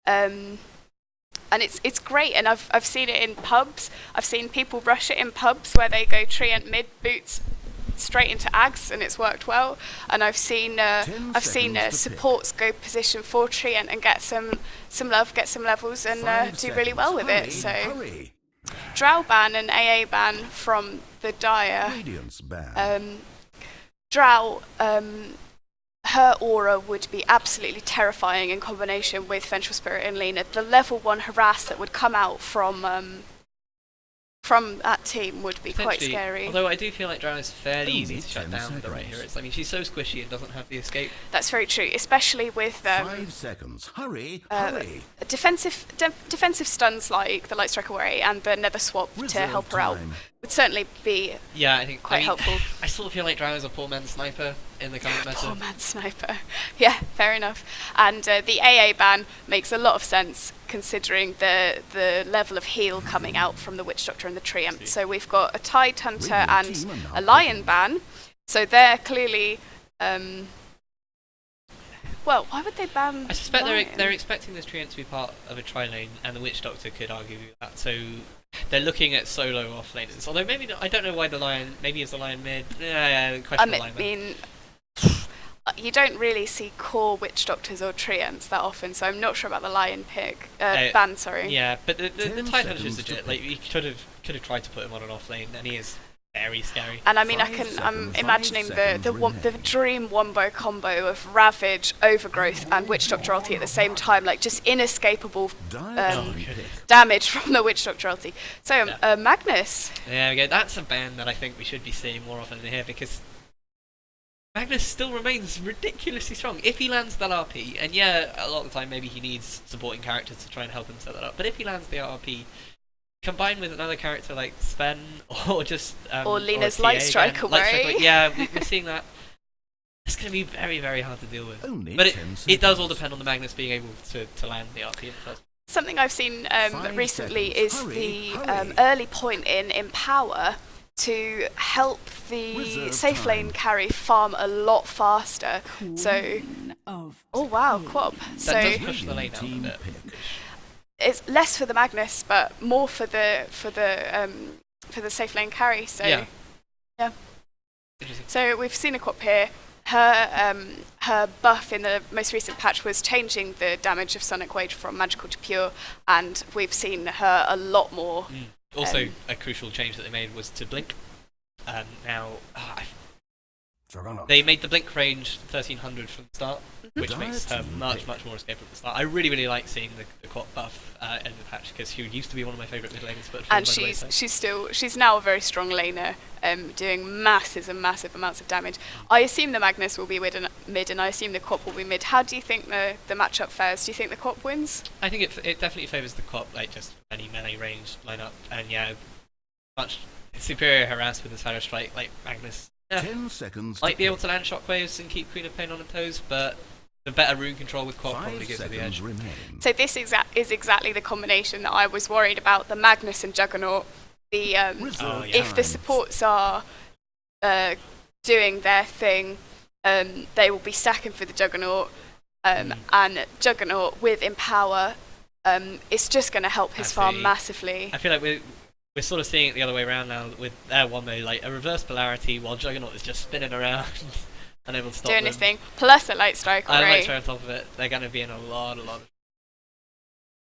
And it's great, and I've seen it in pubs. I've seen people rush it in pubs where they go Treant mid boots straight into Ags, and it's worked well. And I've seen 10 seconds to supports go position for Treant and get some love, get some levels, and 5 do really seconds. well with Hurry, it. So hurry. Drow ban and AA ban from the Dire, Radiant's ban. Drow, her aura would be absolutely terrifying in combination with Vengeful Spirit and Lena. The level 1 harass that would come out from that team would be quite Potentially, scary. Although I do feel like Drow is fairly easy Only to shut 10 down with the right seconds. heroes. I mean, she's so squishy and doesn't have the escape. That's very true, especially with 5 seconds. Hurry, hurry. defensive stuns like the Light Strike Away and the Nether Swap to Reserve help her out time. would certainly be Yeah, I think quite helpful. I sort of feel like Drow is a poor man's sniper in the current meta. Poor man sniper. Yeah, fair enough. And the AA ban makes a lot of sense considering the level of heal coming out from the Witch Doctor and the Treant. So we've got a Tide Hunter Radiant and team are now a Lion picking. ban. So they're clearly... well, why would they ban I suspect Lion? they're expecting this Treant to be part of a tri-lane, and the Witch Doctor could argue that. So they're looking at solo off-laners. Although maybe not, I don't know why the Lion. Maybe it's the Lion mid. Yeah, question I Lion. mean, you don't really see core Witch Doctors or Treants that often, so I'm not sure about the Lion pick. Ban, sorry. Yeah, but the 10 Tide Hunter is seconds to legit. Like he could have tried to put him on an off-lane, and he is very scary. And I mean, 5 I'm seconds, imagining 5 the seconds dream wombo combo of Ravage, Overgrowth, and Witch Doctor ulti at the same time, like just inescapable Dire damage from the Witch Doctor ulti. So, Yeah. Magnus, There we go. That's a ban that I think we should be seeing more often in here, because Magnus still remains ridiculously strong. If he lands that RP, and yeah, a lot of the time maybe he needs supporting characters to try and help him set that up, but if he lands the RP, combined with another character like Sven, or just... Or Lena's TA Light Strike again, Light Away. yeah, we're seeing that. It's going to be very, very hard to deal with. Only But 10 it does all seconds. depend on the Magnus being able to land the RP in the first. something I've seen 5 recently seconds. is Hurry, the hurry. early point in Empower to help the Reserve safe time. lane carry farm a lot faster. So, Queen of oh wow, Pain. Quab. That So does push the lane out a Team bit. pick. it's less for the Magnus, but more for the safe lane carry. So Yeah. yeah. Interesting. So we've seen a Quab here. Her buff in the most recent patch was changing the damage of Sonic Wage from magical to pure, and we've seen her a lot more. Also, a crucial change that they made was to blink. Now, they made the blink range 1300 from the start, which makes her much more escapable at the start. I really like seeing the Quap buff in the patch, because she used to be one of my favourite mid laners, but And she's now a very strong laner, doing massive amounts of damage. I assume the Magnus will be mid, and I assume the Quap will be mid. How do you think the matchup fares? Do you think the Quap wins? I think it definitely favours the Quap, like just any melee range lineup, and yeah, much superior harass with the Shadow Strike, like Magnus. 10 seconds. Might be able to land shockwaves and keep Queen of Pain on her toes, but the better rune control with Quap probably 5 gives her the seconds edge. remain. So this is exactly the combination that I was worried about. The Magnus and Juggernaut. The Reserve yeah. if the time. supports are doing their thing, they will be stacking for the Juggernaut, and Juggernaut with Empower, it's just going to help his farm Absolutely. massively. I feel like we're sort of seeing it the other way around now with their one way, like a reverse polarity while Juggernaut is just spinning around unable to stop Doing them. his thing, plus a Light Strike I like already. straight on top of it. They're going to be in a lot of.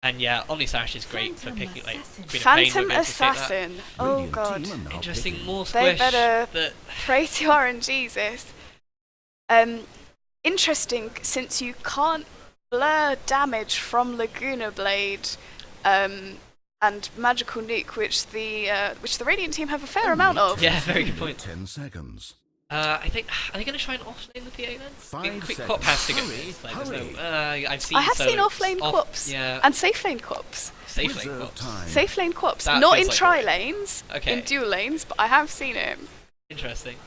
And yeah, Omnislash is great for Phantom picking like Assassin. Queen of Pain Phantom would be able to take that. Assassin. Oh Radiant god. team are now Interesting, picking. more They squish. better But pray to RNGesus. Interesting, since you can't blur damage from Laguna Blade and Magical Nuke, which the Radiant team have a fair amount of. yeah, very good point. 10 seconds. I think are they going to try and offlane the PA then? 5 Quick seconds. Quap has to go. Hurry, Like, there's hurry. no, I've seen. I have seen solos offlane Quaps Yeah, and safe lane Quaps. safe lane Reserve Quaps. time. Safe lane Quaps, That not feels in like tri a- lanes, Okay. in dual lanes, but I have seen it. Interesting.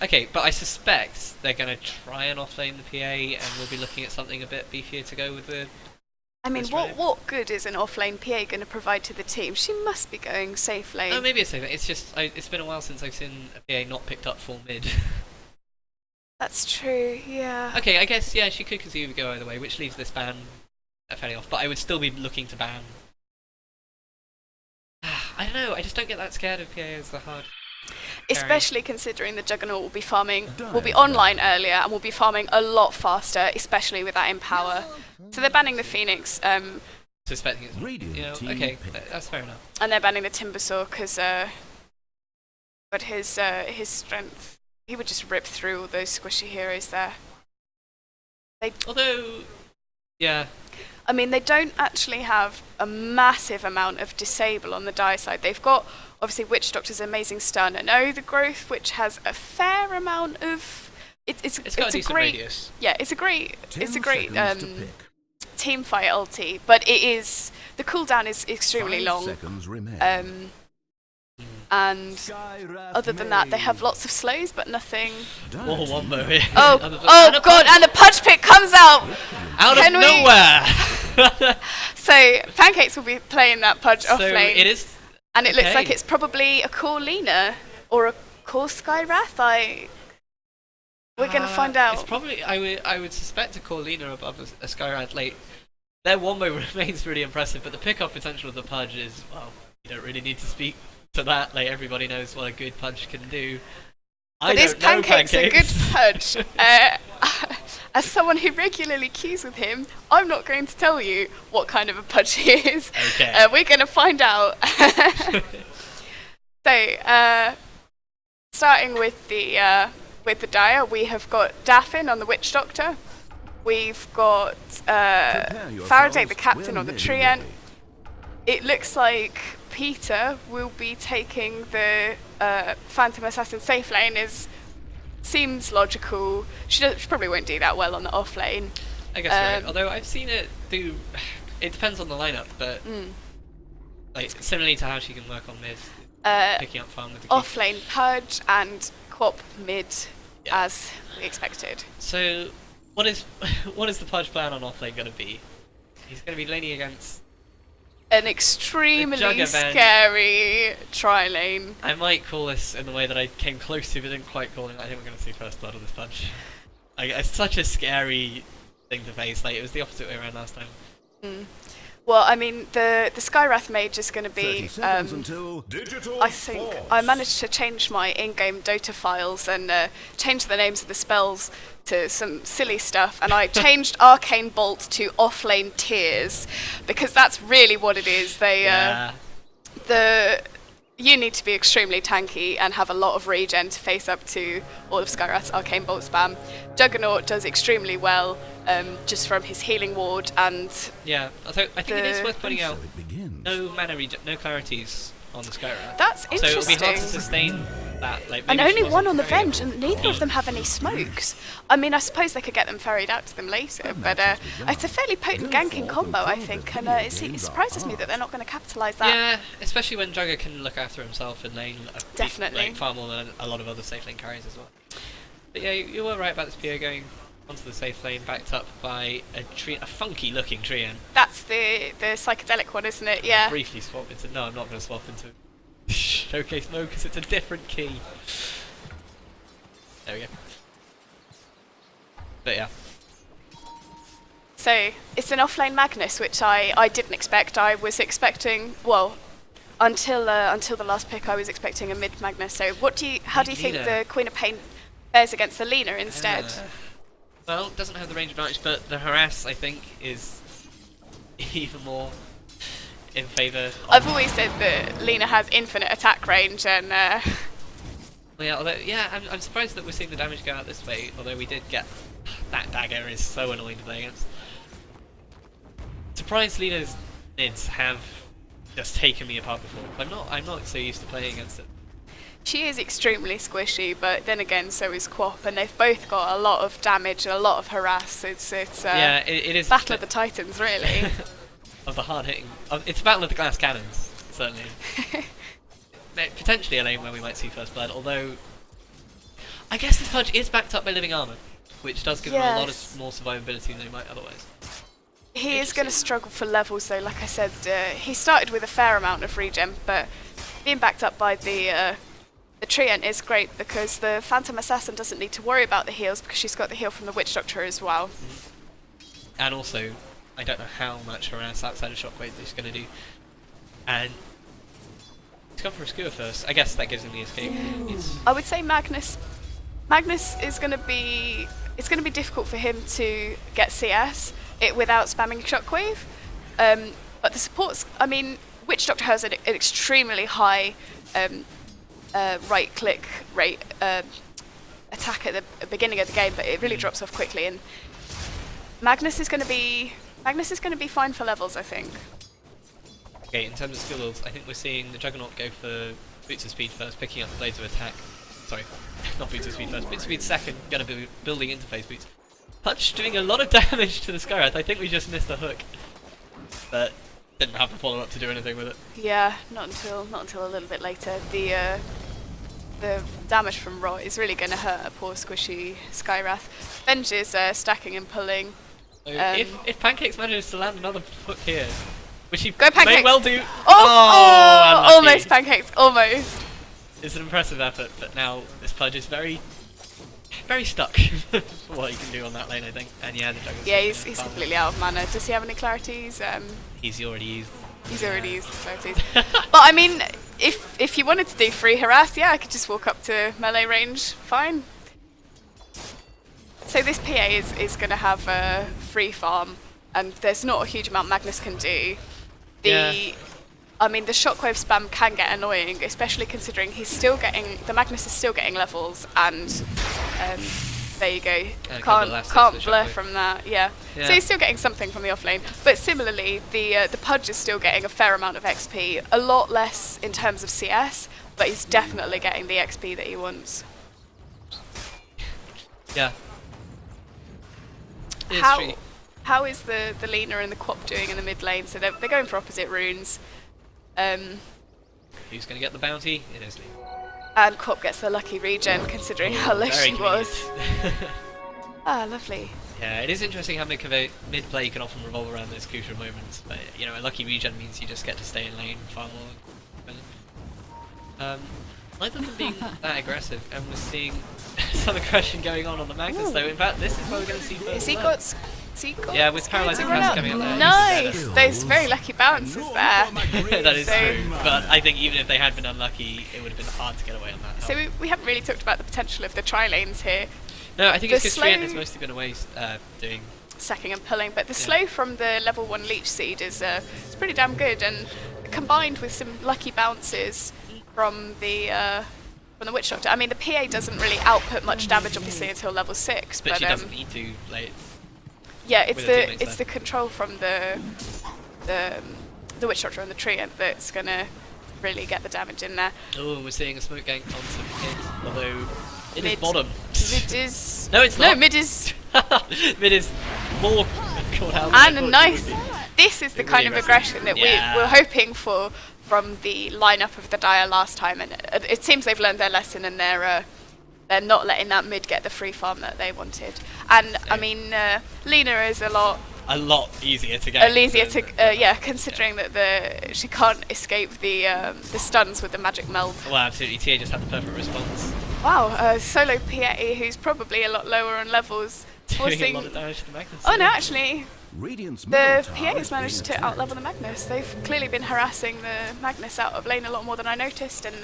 Okay, but I suspect they're going to try and offlane the PA, and we'll be looking at something a bit beefier to go with the. I mean, That's right. what good is an offlane PA going to provide to the team? She must be going safe lane. Oh, maybe it's safe. It's just it's been a while since I've seen a PA not picked up full mid. That's true, yeah. Okay, I guess yeah, she could conceivably go either way, which leaves this ban fairly off. But I would still be looking to ban. I don't know. I just don't get that scared of PA as the hard. Especially considering the Juggernaut will be online earlier and will be farming a lot faster, especially with that Empower. So they're banning the Phoenix, Suspecting it's Radiant you know, team okay, pick. that's fair enough. and they're banning the Timbersaw because but his strength, he would just rip through all those squishy heroes there. Although, yeah. I mean, they don't actually have a massive amount of disable on the Dire side. They've got, obviously, Witch Doctor's amazing stun, and the Growth, which has a fair amount of... It's got a decent great radius. Yeah, it's a great 10 seconds to pick. team fight ulti, but the cooldown is extremely 5 long. seconds remain. And other than that, they have lots of slows, but nothing. Or one more here. Oh god! And the punch pick comes out. Out Can of we- nowhere. So Pancakes will be playing that punch off So lane, it is. and it looks okay. like it's probably a core Lina or a core Skywrath. We're gonna find out. It's probably I would suspect a Corlina above a Skyrad late. Their wombo remains really impressive, but the pick-off potential of the Pudge is, well, you don't really need to speak to that. Like, everybody knows what a good Pudge can do. But is Pancakes a good Pudge? As someone who regularly queues with him, I'm not going to tell you what kind of a Pudge he is. Okay. We're going to find out. So, starting with the Dire, we have got Daffin on the Witch Doctor. We've got Faraday the Captain on the Treant. It looks like Peter will be taking the Phantom Assassin safe lane. Seems logical. She probably won't do that well on the off lane. I guess you're right. Although I've seen it do. It depends on the lineup, but like similarly to how she can work on mid, picking up farm with the Off lane Pudge and Quap mid, Yeah. as we expected. So, what is the Pudge plan on off lane going to be? He's going to be laning against. An extremely Jug event. scary tri lane. I might call this in the way that I came close to, but didn't quite call it. I think we're going to see first blood on this Pudge. It's such a scary thing to face. Like, it was the opposite way around last time. Well, I mean, the Skywrath mage is going to 30 be. seconds until Digital I think Force. I managed to change my in-game Dota files and change the names of the spells to some silly stuff, and I changed Arcane Bolt to Offlane Tears because that's really what it is. You need to be extremely tanky and have a lot of regen to face up to all of Skywrath's Arcane Bolt spam. Juggernaut does extremely well just from his healing ward, and Yeah, I think it is worth pointing out so it begins. no mana no clarities on the Skyrim. that's So it'll be hard to interesting. sustain that. Like, And maybe she only one wasn't on the very bench, and neither of them have any smokes. I mean, I suppose they could get them ferried out to them later, but it's a fairly potent ganking combo, I think, and it surprises me that they're not going to capitalise that. Yeah, especially when Jugger can look after himself in lane. Definitely. Like, far more than a lot of other safe lane carries as well. But yeah, you were right about this PO going onto the safe lane, backed up by a funky looking Treant. That's the psychedelic one, isn't it? Yeah. Briefly swap into. No, I'm not going to swap into Showcase mode because it's a different key. There we go. But yeah. So it's an offlane Magnus, which I didn't expect. I was expecting, well, until the last pick, I was expecting a mid Magnus. So how do you think Lina. the Queen of Pain fares against the Lina instead? Well, it doesn't have the range advantage, but the harass, I think, is even more in favour. I've always said that Lina has infinite attack range, and I'm surprised that we're seeing the damage go out this way. Although we did get that dagger is so annoying to play against. Surprised Lina's mids have just taken me apart before. I'm not so used to playing against it. she is extremely squishy. But then again, so is Quap, and they've both got a lot of damage and a lot of harass. It's Yeah, it is Battle of the Titans, really. of the hard hitting. It's a battle of the glass cannons, certainly. Potentially a lane where we might see first blood, although I guess this Pudge is backed up by living armor, which does give him a lot Yes. of more survivability than he might otherwise. He is going to struggle for levels, though. Like I said, he started with a fair amount of regen, but being backed up by the Treant is great because the Phantom Assassin doesn't need to worry about the heals because she's got the heal from the Witch Doctor as well. And also, I don't know how much harass outside of Shockwave he's going to do. And he's gone for a skewer first. I guess that gives him the escape. I would say Magnus is going to be. It's going to be difficult for him to get CS without spamming Shockwave. But the supports. I mean, Witch Doctor has an extremely high right-click rate attack at the beginning of the game, but it really drops off quickly. And Magnus is going to be fine for levels, I think. Okay, in terms of skills, I think we're seeing the Juggernaut go for Boots of Speed first, picking up the Blades of Attack. Sorry, not Boots of Speed first, Boots of Speed second, gonna be building interface boots. Punch doing a lot of damage to the Skywrath. I think we just missed the hook, but didn't have the follow-up to do anything with it. Yeah, not until a little bit later. The damage from Rot is really going to hurt a poor squishy Skywrath. Benj is stacking and pulling. So if Pancakes manages to land another hook here, which he Go may Pancakes! well do. Oh, unlucky. almost Pancakes, almost. It's an impressive effort, but now this Pudge is very stuck for what he can do on that lane, I think. And yeah, the Juggernaut's Yeah, just he's gonna completely out of mana. Does he have any clarities? He's already used. He's already used the clarities. But I mean, if you wanted to do free harass, yeah, I could just walk up to melee range. Fine. So this PA is going to have a free farm, and there's not a huge amount Magnus can do. I mean, the shockwave spam can get annoying, especially considering the Magnus is still getting levels, and there you go. Can't blur from that. Yeah. So he's still getting something from the offlane. But similarly, the Pudge is still getting a fair amount of XP, a lot less in terms of CS, but he's definitely getting the XP that he wants. Yeah. How is the Lina and the Quap doing in the mid lane? So they're going for opposite runes. Who's going to get the bounty? It is Lee. And Quap gets the lucky regen, considering how low she was. Ah, lovely. Yeah, it is interesting how mid-play can often revolve around those crucial moments, but you know, a lucky regen means you just get to stay in lane far more. Neither of them being that aggressive, and we're seeing some aggression going on the Magnus though. In fact, this is where we're going to see first. Has he got Yeah, with Paralyzing Press coming up there. Nice! Those very lucky bounces there. That is So- true, but I think even if they had been unlucky, it would have been hard to get away on that. So we haven't really talked about the potential of the tri-lanes here. No, I think the it's because Trient slow- has mostly been away doing... Sacking and pulling, but the slow from the level 1 Leech Seed is it's pretty damn good, and combined with some lucky bounces from the Witch Doctor. I mean, the PA doesn't really output much damage, obviously, until level 6. But she doesn't need to, like... Yeah, it's with her teammates the control from the Witch Doctor and the Treant that's gonna really get the damage in there. Oh, we're seeing a smoke gank onto mid, although it is Mid. bottom. Mid is... No, it's not. No, mid is... Mid is more called out. And nice. This is the Really kind of aggressive. aggression that Yeah. we're hoping for from the lineup of the Dire last time, and it seems they've learned their lesson, and they're not letting that mid get the free farm that they wanted. And I mean, Lina is a lot easier to get. easier to considering that she can't escape the stuns with the magic meld. Well, absolutely. TA just had the perfect response. Wow, solo PA who's probably a lot lower on levels. Doing a forcing- lot of damage to the Magnus. Oh no, actually, Radiant's the middle tower PA's is managed being to outlevel the Magnus. They've clearly been harassing the Magnus out of lane a lot more than I noticed, and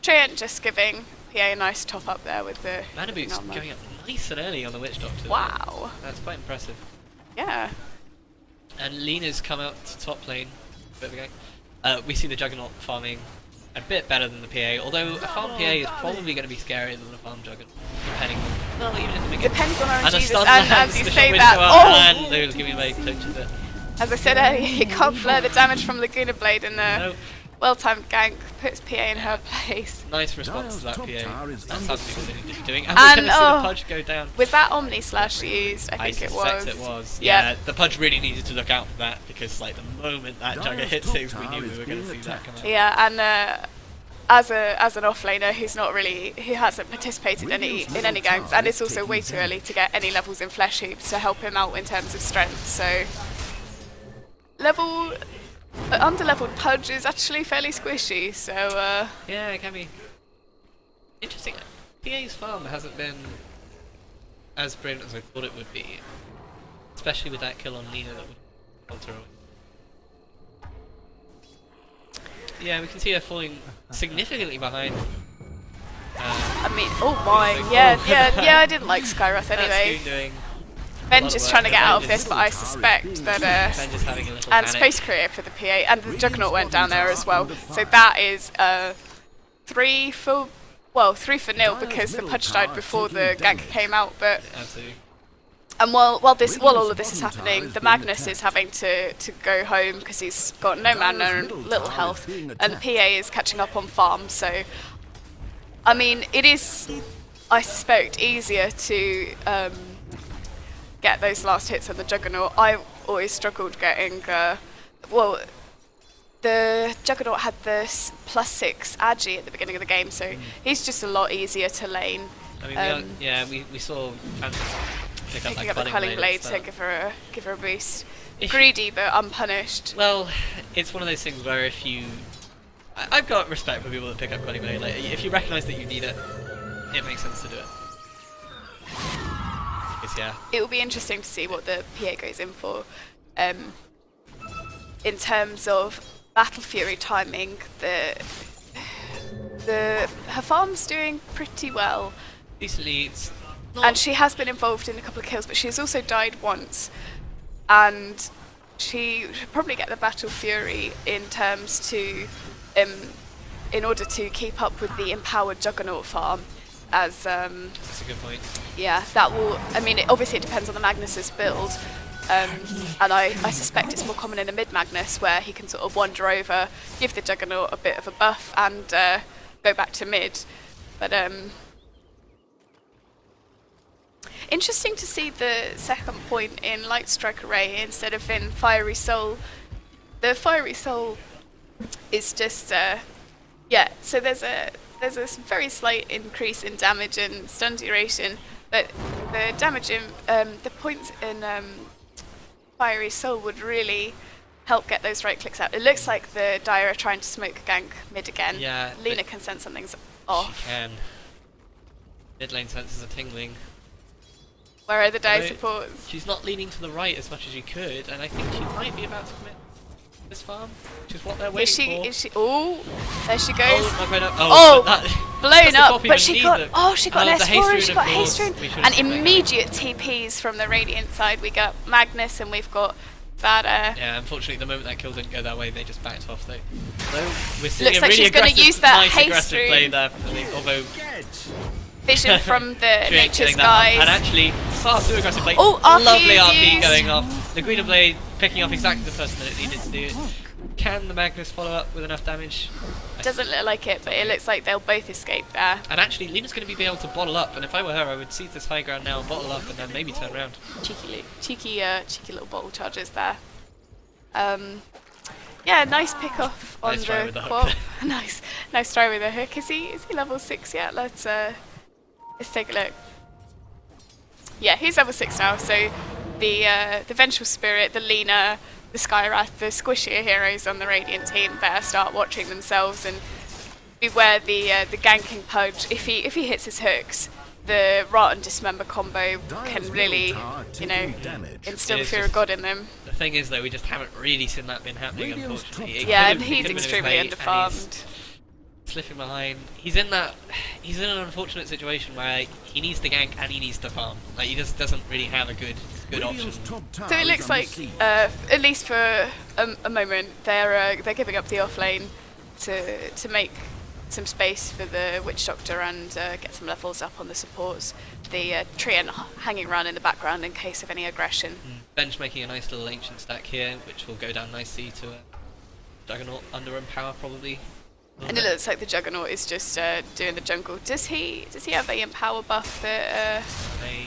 Treant just giving PA a nice top up there with the Mana Boots Nalma. going up nice and early on the Witch Doctor. Wow. That's quite impressive. Yeah. And Lina's come out to top lane. Bit of a gang. We see the Juggernaut farming a bit better than the PA, although a farm PA is probably going to be scarier than a farm Juggernaut, depending on... Well, even at the beginning. Depends on And a RNG, stun and lands, as you the say shot that, winds go up, oh! and Lula's giving away clinches it. As I said earlier, you can't blur the damage from Laguna Blade, and No. well-timed gank puts PA in her place. Nice response to that Dial's top PA. tower is That's under absolutely what they need to be doing. And, And we're going to see the oh. Pudge go down. Was that Omni Slash used? I think it was. Suspect it was. Yeah. Yeah, the Pudge really needed to look out for that, because like the moment that Jugger Dial's hits top it, we tower knew we is were going to being see that come out. Yeah, and as an offlaner who hasn't participated in any ganks, and it's also way too early to get any levels in flesh heaps to help him out in terms of strength. So under-leveled Pudge is actually fairly squishy. So Yeah, it can be. Interesting. PA's farm hasn't been as brilliant as I thought it would be, especially with that kill on Lina that would alter her. Yeah, we can see her falling significantly behind. I mean, oh my, yeah, I didn't like Skywrath anyway. That's doing Ben's lot of just work. trying to get out of Ben's this, but I suspect that Ben just having a little and panic. Space Career for the PA, and the Juggernaut went down there as well. So that is 3 for 0 because the Pudge died before the gank came out. But Absolutely. and while all of this is happening, the Magnus is having to go home because he's got no mana and little health, and the PA is catching up on farm. So, I mean, it is, I suspect, easier to get those last hits on the Juggernaut. I always struggled getting. The Juggernaut had this +6 Agi at the beginning of the game, so he's just a lot easier to lane. I mean, we saw Phantom Picking up the Quelling Blade to give her a boost. Greedy but unpunished. Well, it's one of those things where if you... I've got respect for people that pick up Quelling Blade. Like, if you recognise that you need it, it makes sense to do it. Because, yeah. It will be interesting to see what the PA goes in for. In terms of Battle Fury timing, her farm's doing pretty well. Decently, it's not... And she has been involved in a couple of kills, but she's also died once. And she should probably get the Battle Fury in terms to, in order to keep up with the empowered Juggernaut farm. As That's a good point. yeah, that will. I mean, obviously it depends on the Magnus's build. And I suspect it's more common in a mid-Magnus where he can sort of wander over, give the Juggernaut a bit of a buff and go back to mid. But interesting to see the second point in Light Strike Array instead of in Fiery Soul. The Fiery Soul is just, so there's a very slight increase in damage and stun duration, but the damage in, the points in Fiery Soul would really help get those right clicks out. It looks like the Dire are trying to smoke gank mid again. Yeah. Lena can sense something's off. She can. Mid lane senses are tingling. Where are the Dire Although supports? She's not leaning to the right as much as she could, and I think she might be about to commit this farm, which is what they're waiting for. Is she? Oh, there she goes. Oh, my God, Oh, but blown the up, copy but we she need got. the- Oh, she got an the S4 haste and she rune, got of haste course. rune. We should And have taken that. immediate TPs from the Radiant side. We got Magnus and we've got that. Yeah, unfortunately, the moment that kill didn't go their way, they just backed off. Though we're seeing Looks a like really she's gonna aggressive, use that nice haste aggressive play rune. there. Although Vision from the she ain't Nature getting that off. And Skies. actually, far too aggressive play. Oh, RP lovely is RP used. going off. The Green Blade picking off exactly the person that it needed to do it. Can the Magnus follow up with enough damage? Doesn't look like it, but it looks like they'll both escape there. And actually, Lena's going to be able to bottle up, and if I were her, I would seize this high ground now, bottle up, and then maybe turn around. Cheeky little bottle charges there. Yeah, nice pick off on Nice try the with the hook quad. nice try with the hook. Is he level 6 yet? Let's take a look. Yeah, he's level 6 now. So the Vengeful Spirit, the Lena, the Skywrath, the squishier heroes on the Radiant team better start watching themselves and beware the ganking Pudge. If he hits his hooks, the Rot and Dismember combo can really, instill the fear of God in them. The thing is, though, we just haven't really seen that been happening, unfortunately. It Yeah, could've- and it he's could've been extremely his mate, and underfarmed. he's slipping behind. He's in an unfortunate situation where he needs to gank and he needs to farm. Like, he just doesn't really have a good option. So it looks like, at least for a moment, they're giving up the offlane to make some space for the Witch Doctor and get some levels up on the supports. The Treant hanging around in the background in case of any aggression. Bench making a nice little ancient stack here, which will go down nicely to a Juggernaut under empower probably. And it looks like the Juggernaut is just doing the jungle. Does he have a empower buff that?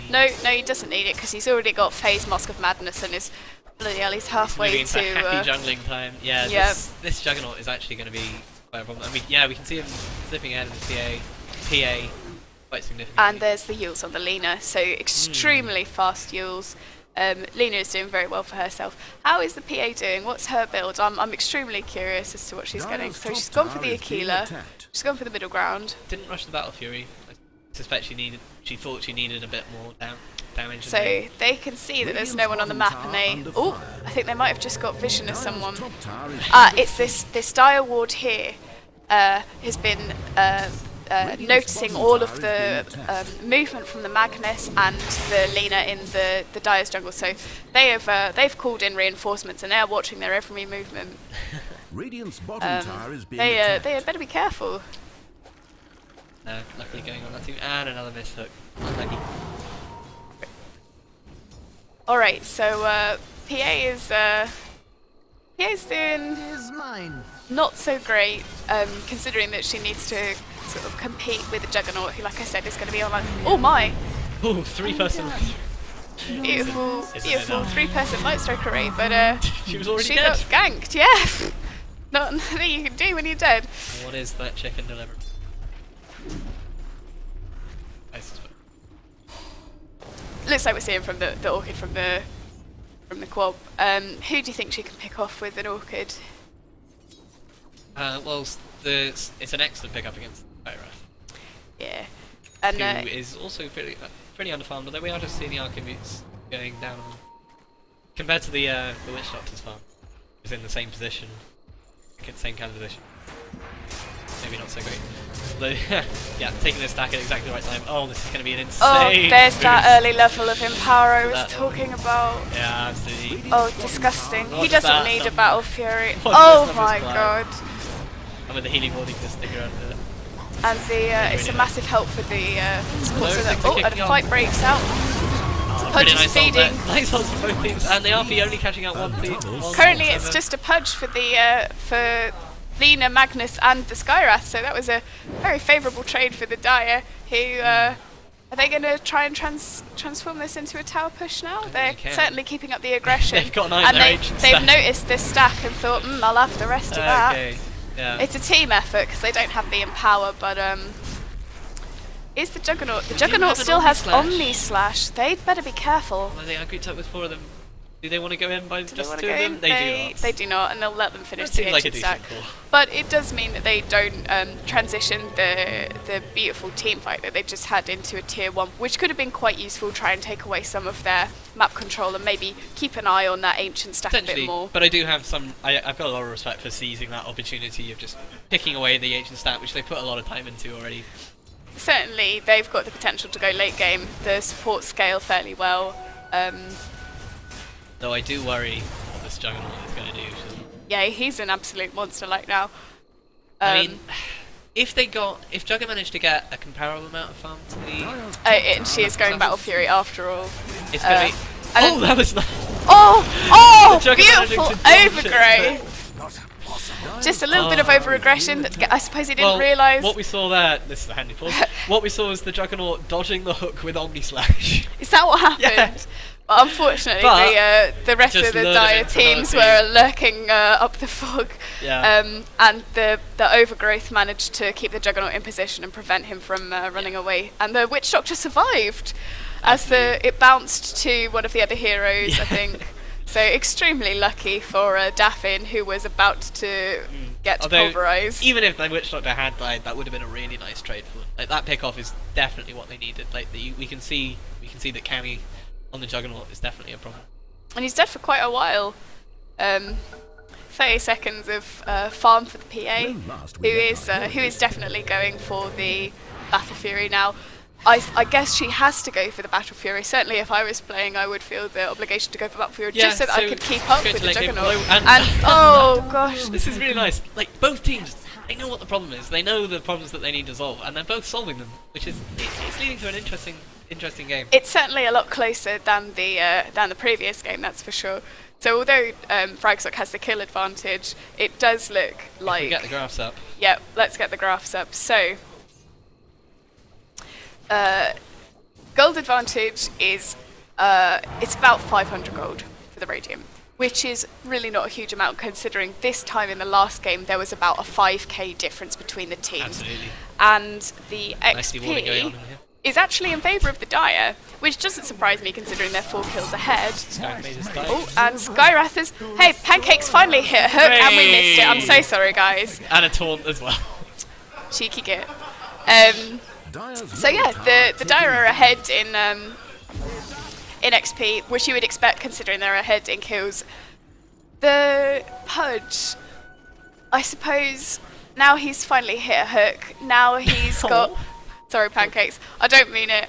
No, he doesn't need it because he's already got Phase Mask of Madness and is bloody hell, he's halfway moving to. into happy jungling time. Yeah, yeah. This Juggernaut is actually going to be quite a problem. I mean, yeah, we can see him slipping ahead of the PA quite significantly. And there's the Yules on the Lena, so extremely fast Yules. Lena is doing very well for herself. How is the PA doing? What's her build? I'm extremely curious as to what she's getting. So she's gone for the Aquila. She's gone for the middle ground. Didn't rush the Battle Fury. I suspect she thought she needed a bit more damage. So they can see that there's no one on the map, and I think they might have just got vision of someone. It's this Dire Ward here has been noticing all of the movement from the Magnus and the Lena in the Dire's jungle. So they've called in reinforcements and they're watching their every movement. Radiant's bottom tower is being They attacked. had better be careful. luckily going on that team, and another miss hook. Unlucky. Alright, so PA is doing not so great, considering that she needs to sort of compete with the Juggernaut, who, like I said, is going to be on like, oh my! Ooh, 3-person. Beautiful, Isn't it beautiful now? 3-person light striker array, but She was already she dead. got ganked, yeah! Nothing you can do when you're dead. What is that chicken delivery? I suspect. Looks like we're seeing from the Orchid from the Quab. Who do you think she can pick off with an Orchid? Well, it's an excellent pick up against Tyra, Yeah. And who is also pretty underfarmed, although we are just seeing the Archivutes going down compared to the Witch Doctor's farm, who's in the same position, same kind of position. Maybe not so great. But, yeah, taking this stack at exactly the right time. Oh, this is going to be an insane oh, there's boost. that early level of Empower I was That- talking about. Yeah, absolutely. Oh, disgusting. He What's doesn't that need a number? Battle Fury. What's Oh this my number's god. And with the healing warding to stick around there. And it's a massive help for the support. So that, things are oh, and kicking a on. fight breaks out. Oh, Pudge pretty is nice ult there. feeding. Nice ult for both teams, and the RP only catching out one team. Currently, it's just a Pudge for the for Lena, Magnus, and the Skywrath. So that was a very favourable trade for the Dire. Who are they going to try and transform this into a tower push now? They're they can. certainly keeping up the aggression. They've got an eye on and their ancient they've stack. noticed this stack and thought, I'll have the rest of that. Okay. Yeah. It's a team effort because they don't have the Empower, but is the Juggernaut? The Juggernaut have an still has Omni-Slash. Omni-Slash. They'd better be careful. Well, they are grouped up with 4 of them. Do they want to go in by Do they just wanna 2 go of them? in? They do not. They do not, and they'll let them finish That seems the like a ancient decent stack. call. But it does mean that they don't transition the beautiful team fight that they just had into a tier 1, which could have been quite useful. Try and take away some of their map control and maybe keep an eye on that ancient stack a bit Essentially, more. but I do have some. I've got a lot of respect for seizing that opportunity of just picking away the ancient stat, which they put a lot of time into already. Certainly, they've got the potential to go late game. The support scale fairly well. Though I do worry what this Juggernaut is going to do. Yeah, he's an absolute monster like now. I mean, if Jugger managed to get a comparable amount of farm to the, and she is going Battle Fury after all. it's going to be. and Oh, then- that was nice. Oh, Jugger beautiful managing to dodge it. overgrowth. Just a little bit of over-aggression. I suppose he didn't realise. What we saw there, this is a handy pause. What we saw was the Juggernaut dodging the hook with Omni Slash. Is that what happened? Yeah. Well, unfortunately, But the rest just of the lured him Dire into teams another were lurking up the fog. Yeah. And the overgrowth managed to keep the Juggernaut in position and prevent him from running away. And the Witch Doctor survived as it bounced to one of the other heroes, I think. So extremely lucky for Daffin, who was about to get Although, pulverized. even if the Witch Doctor had died, that would have been a really nice trade for them. Like that pick-off is definitely what they needed. Like we can see that Cammy on the Juggernaut is definitely a problem. And he's dead for quite a while. 30 seconds of farm for the PA, who is definitely going for the Battle Fury now. I guess she has to go for the Battle Fury. Certainly, if I was playing, I would feel the obligation to go for Battle Fury just so that I could keep up go with to the late game Juggernaut. below and- And oh gosh, This is really nice. Like both teams, they know what the problem is. They know the problems that they need to solve, and they're both solving them, which is it's leading to an interesting game. it's certainly a lot closer than the previous game, that's for sure. So although Fragsock has the kill advantage, it does look like. If we get the graphs up. Yep, let's get the graphs up. So, gold advantage is it's about 500 gold for the Radiant, which is really not a huge amount considering this time in the last game there was about a 5k difference between the teams. Absolutely. And the Nicely warding going on XP in here. is actually in favour of the Dire, which doesn't surprise me considering they're 4 kills ahead. Sky made his dive. Oh, and Skywrath is... Hey, Pancake's finally hit a hook and we missed it. I'm so sorry, guys. And a taunt as well. Cheeky git. So yeah, the Dire are ahead in XP, which you would expect considering they're ahead in kills. The Pudge, I suppose, now he's finally hit a hook. Now he's got... Sorry, Pancakes. I don't mean it.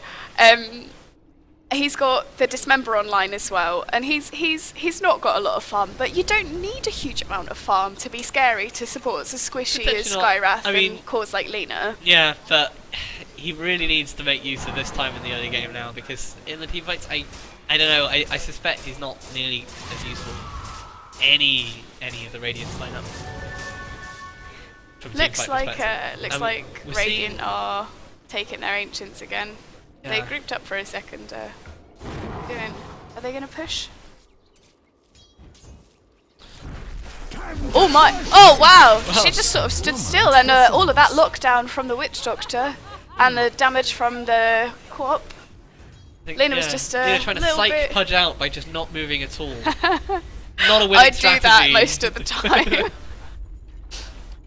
He's got the Dismember online as well, and he's not got a lot of farm, but you don't need a huge amount of farm to be scary to support as squishy as Potentially not. Skyrath I mean- and cores like Lena. Yeah, but he really needs to make use of this time in the early game now, because in the team fights, I don't know, I suspect he's not nearly as useful any of the Radiant's lineup. From team Looks fight like perspective. We're Radiant seeing- are taking their Ancients again. They Yeah. grouped up for a second. Are they going to push? Oh my! Oh wow! Well. She just sort of stood still, and all of that lockdown from the Witch Doctor and the damage from the co-op. I think, Lena was just a Lena trying to little psych bit- Pudge out by just not moving at all. Not a winning I do strategy. that most of the time.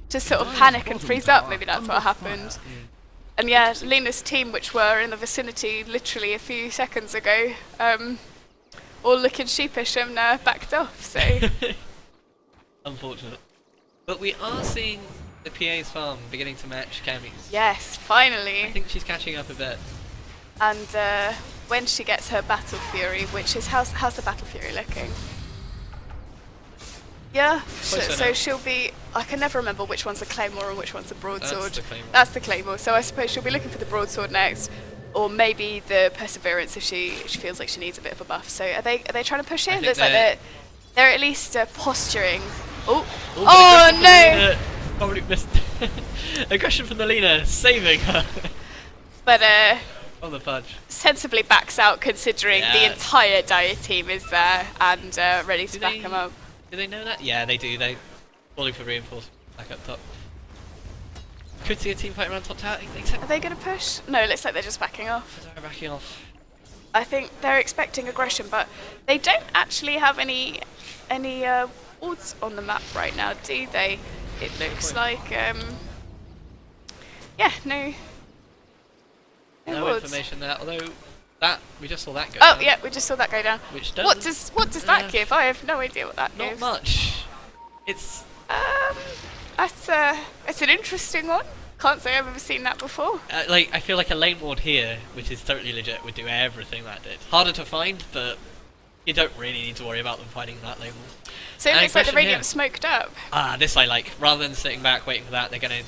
Just sort of panic and freeze up. Maybe that's what happened. And yeah, Lena's team, which were in the vicinity literally a few seconds ago, all looking sheepish and backed off. So Unfortunate. But we are seeing the PA's farm beginning to match Cammy's. yes, I finally. think she's catching up a bit. And when she gets her Battle Fury, which is how's the Battle Fury looking? Yeah, Closer so now. she'll be. I can never remember which one's the Claymore and which one's the Broadsword. That's the Claymore. That's the Claymore. So I suppose she'll be looking for the Broadsword next, or maybe the Perseverance if she feels like she needs a bit of a buff. So are they trying to push I in? think Looks like they're- they're at least posturing. Oh, Ooh, oh but aggression from no! Lena probably missed. Aggression from the Lena, saving her. But On the Pudge. sensibly backs out considering the Yeah. entire Dire team is there and ready to Do back they- him up. Do they know that? Yeah, they do. They calling for reinforcements back up top. Could see a team fight around top tower, except Are they going to push? No, it looks like they're just backing off. they're backing off. I think they're expecting aggression, but they don't actually have any wards on the map right now, do they? It looks like yeah, no No wards. information there, although that we just saw that go Oh down, yeah, we just saw that go down. which What does that give? I have no idea what that not gives. much. It's That's an interesting one. Can't say I've ever seen that before. like I feel like a lane ward here, which is totally legit, would do everything that did. Harder to find, but you don't really need to worry about them finding that lane ward. So it And looks like the aggression Radiant here. smoked up. Ah, this I like. Rather than sitting back waiting for that, they're gonna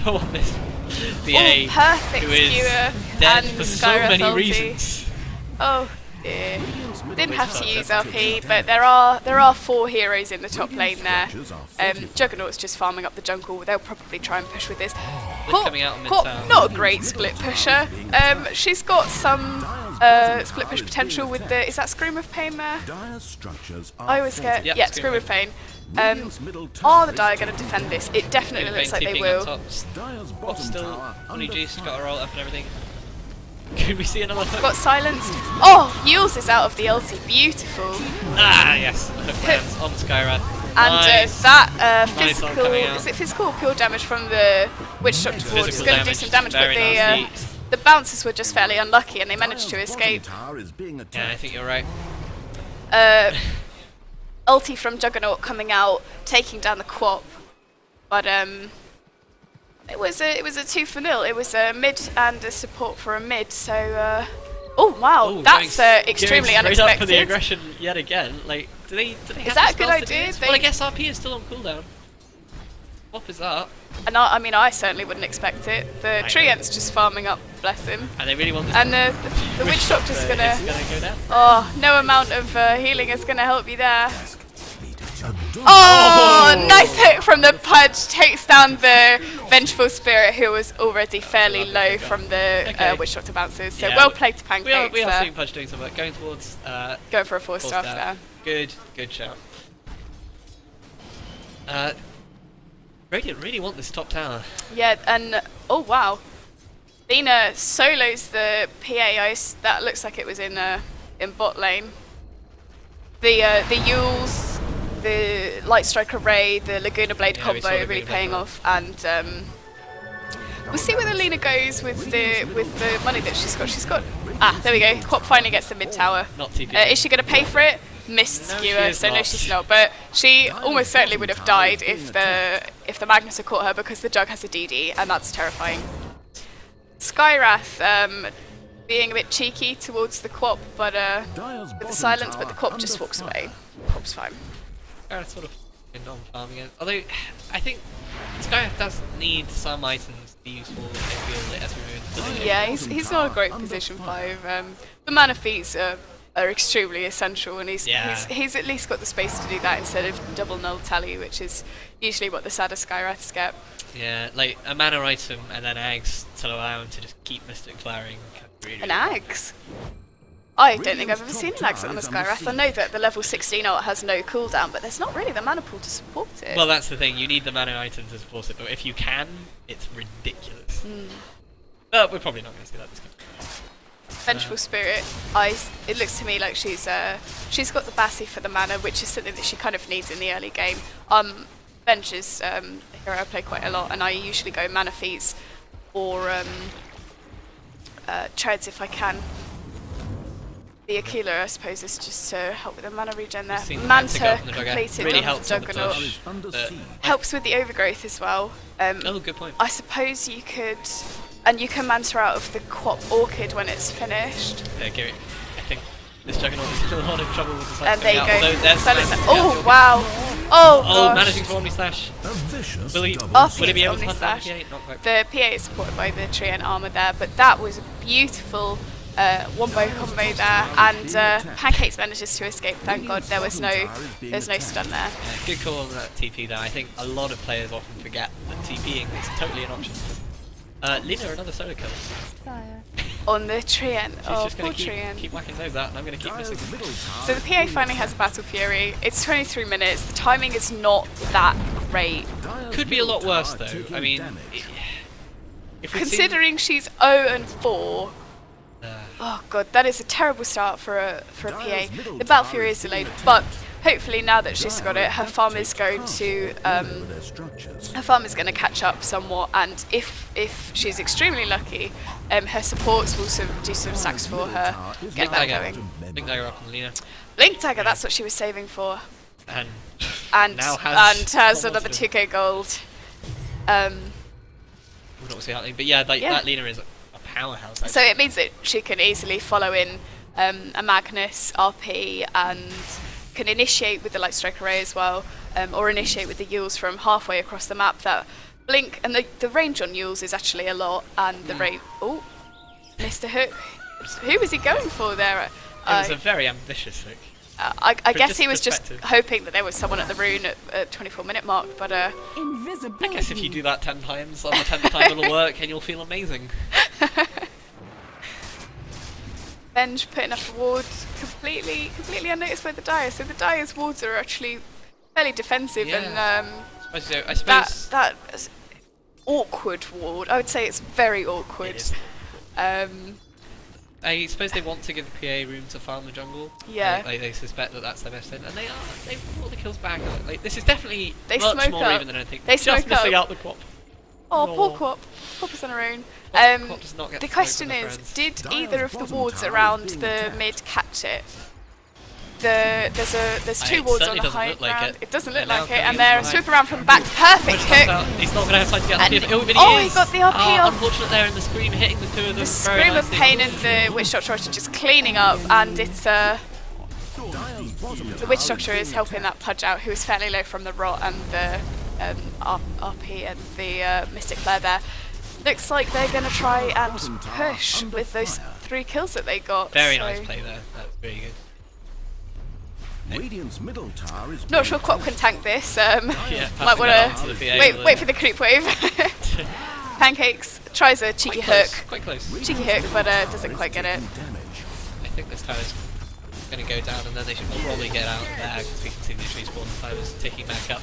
go on this Oh, BA perfect who is skewer dead and for so Skyrath many ulti. reasons. Oh dear. Didn't have to use LP, but there are 4 heroes in the top lane there. Juggernaut's just farming up the jungle. They'll probably try and push with this. They're coming out of mid Corp, tower. not a great split pusher. She's got some split push potential with the. Is that Scream of Pain there? Dire structures are I always get. Yep, Yeah, Scream Scream of of Pain. Radiant's middle tower Are the is Dire going to defend this? It definitely looks like they TPing will. on top. Dire's Bot's bottom still tower fully under juiced, fire. got a roll up and everything. Could we see another hook? Got silenced. Oh, Yules is out of the ulti. Beautiful. Ah, yes. The hook lands on Skyrath. And Nice. that Nice one physical, coming out. is it physical or pure damage from the Witch Doctor Ward? It's Physical going to do damage, some damage, but very nasty. the bouncers were just fairly unlucky and they managed to Dire's escape. bottom tower is being Yeah, I attacked. think you're right. Ulti from Juggernaut coming out, taking down the Quap. But it was a 2-0. It was a mid and a support for a mid. So oh wow, Ooh, that's going extremely straight unexpected. up for the aggression yet again. Like, do they have that the a good spells to do idea? this? Well, I They- guess RP is still on cooldown. What is that? And I mean, I certainly wouldn't expect it. The know. Treant's just farming up, bless him. And they really want this. And the Witch Doctor's is gonna. go down. Oh, no amount of healing is gonna help you there. Adorable. Oh, nice hit from the Pudge. Takes down the Vengeful Spirit, who was already fairly low from the Okay. Witch Doctor bounces. So Yeah, well played to We Pancakes are there. seeing Pudge doing some work. Going towards Going for a 4-star Four-star. there. Good shout. Radiant really want this top tower. Yeah, and oh wow, Lena solos the PA. That looks like it was in bot lane. The Yules, the Light Strike Array, the Laguna Blade Yeah, we saw combo Laguna really Blade paying combo. off, and we'll see where the Lena goes with the money that she's got. There we go. Quap finally gets the mid tower. Not TP. Is she going to pay for it? Missed No, she skewer, is so no, not. she's not. But she almost certainly would have died if the Magnus had caught her because the Jug has a DD, and that's terrifying. Skyrath being a bit cheeky towards the Quap, but Dyer's with the bottom silence, tower but the Quap under just walks fire. away. Quap's fine. Skyrath sort of on farm again. Although, I think Skyrath does need some items to be useful if they feel it as we move into the lane. Yeah, he's not a great position 5. The mana feats are extremely essential, and he's at least got the space to do that instead of double null tally, which is usually what the sadder Skyraths get. Yeah, like a mana item and then Ags to allow him to just keep Mystic Flowering. Really, An Ags? I don't think I've ever seen an Ags on a Skyrath. I know that the level 16 ult has no cooldown, but there's not really the mana pool to support it. Well, that's the thing. You need the mana item to support it, but if you can, it's ridiculous. But we're probably not going to see that this game. Vengeful Spirit, it looks to me like she's got the Bassi for the mana, which is something that she kind of needs in the early game. Venge is a hero I play quite a lot, and I usually go mana feats or treads if I can. The Aquila, I suppose, is just to help with the mana regen there. Manta completed really on helps the on the Juggernaut. push. Helps with the overgrowth as well. Oh, good point. I suppose you could, and you can Manta out of the Quap Orchid when it's finished. Yeah, Gary, I think this Juggernaut is in a lot of trouble with the sight And there you coming out, go. although there's Silence. Smash- Oh wow! Oh gosh. managing to Omni Slash. A vicious Will he, double will he be able to Omni hunt down Slash. the PA? Not quite. The PA is supported by the Treant armor there, but that was a beautiful one-bow combo there, and Pancake's manages to escape. Thank God there was no stun there. Yeah, good call on that TP there. I think a lot of players often forget that TPing is totally an option. Lina, another solo kill. On the Treant. She's Oh, just poor going to Treant. keep whacking those out, and I'm going to keep missing them. So the PA finally has a Battle Fury. It's 23 minutes. The timing is not that great. Could be a lot worse though. I mean, if we'd seen- Considering she's 0-4. Oh god, that is a terrible start for a PA. The Battle Fury is delayed, but hopefully now that she's got it, her farm is going to catch up somewhat. And if she's extremely lucky, her supports will do some stacks for her, get that going. Blink Dagger up on Lina, Blink Dagger, that's what she was saving for, and and has another 2k gold. We'll not see happening, but yeah, that Lina is a powerhouse. So it means that she can easily follow in a Magnus RP and can initiate with the Light Strike Array as well, or initiate with the Yules from halfway across the map. That Blink, and the range on Yules is actually a lot, and the rate. Oh, Mr. Hook. Who was he going for there? It was a very ambitious hook. I guess he was just hoping that there was someone at the rune at 24-minute mark, but I guess if you do that 10 times, on the 10th time it'll work and you'll feel amazing. Venge putting up a ward completely unnoticed by the Dire. So the Dire's wards are actually fairly defensive, and I suppose that awkward ward. I would say it's very awkward. It is. I suppose they want to give the PA room to farm the jungle. Yeah. Like they suspect that that's their best thing, and they brought the kills back. Like this is definitely They much smoke more up. even than I think. They Just smoke missing up. out the Quap. Oh, poor Quap. Quap is on her own. Quap does not get The to question smoke from is, her friends. did Dire's either of the bottom wards tower is around being the attacked. mid catch it? There's two wards on certainly the doesn't high look like ground. it. It doesn't look And now like it, coming and in they're from swoop around from the back. Perfect hook. He's not going to have time to get And the PA. But he is. got the RP off. Unfortunate there in the scream, hitting the two of them. The very Scream of nicely. Pain and the Witch Doctor are just cleaning up, and it's the Witch Doctor is helping that Pudge out, who is fairly low from the Rot and the RP and the Mystic Flare there. Looks like they're going to try and push with those 3 kills that they got. Very so nice play there. That's very good. Radiant's middle tower is Not sure Quap can tank this. Yeah, Might passing want that on to the PA wait for the creep wave. Pancakes tries a cheeky hook, Quite close. cheeky hook, but doesn't quite get it. I think this tower's going to go down, and then they should probably get out of there because we can see the respawn time is ticking back up.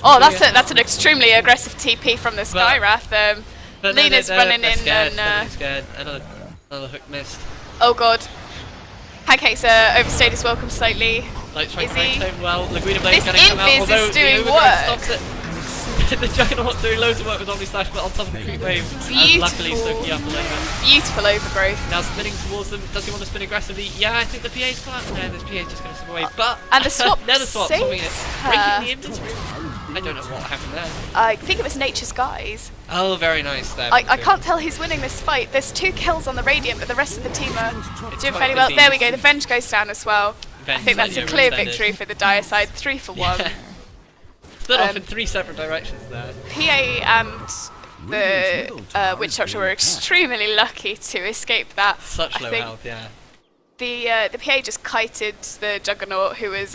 Oh, that's an extremely aggressive TP from the Skyrath. But Lina's running in scared, and scared. Another hook missed. oh god, Pancake's overstayed his welcome slightly. Like trying Is to he? time well. The Green and Blade's This going to come out. Invis Although is doing the overdrive work. stops it. The Juggernaut doing loads of work with Omni Slash, but on top of the creep wave. And luckily Sophie up a little bit. Beautiful overgrowth. Now spinning towards them. Does he want to spin aggressively? Yeah, I think the PA's come out. No, this PA's just going to slip away. But And the swap another swap, swapping it. saves Breaking her. the inventory. I don't know what happened there. I think it was Nature's Guys. Oh, very nice there. I can't tell who's winning this fight. There's 2 kills on the Radiant, but the rest of the team are doing fairly well. There we go, the Venge goes down as well. I think that's a clear victory for the Dire side, 3 for 1. Split off in 3 separate directions there. PA and the Witch Doctor were extremely lucky to escape that. Such low health, yeah. The PA just kited the Juggernaut, who was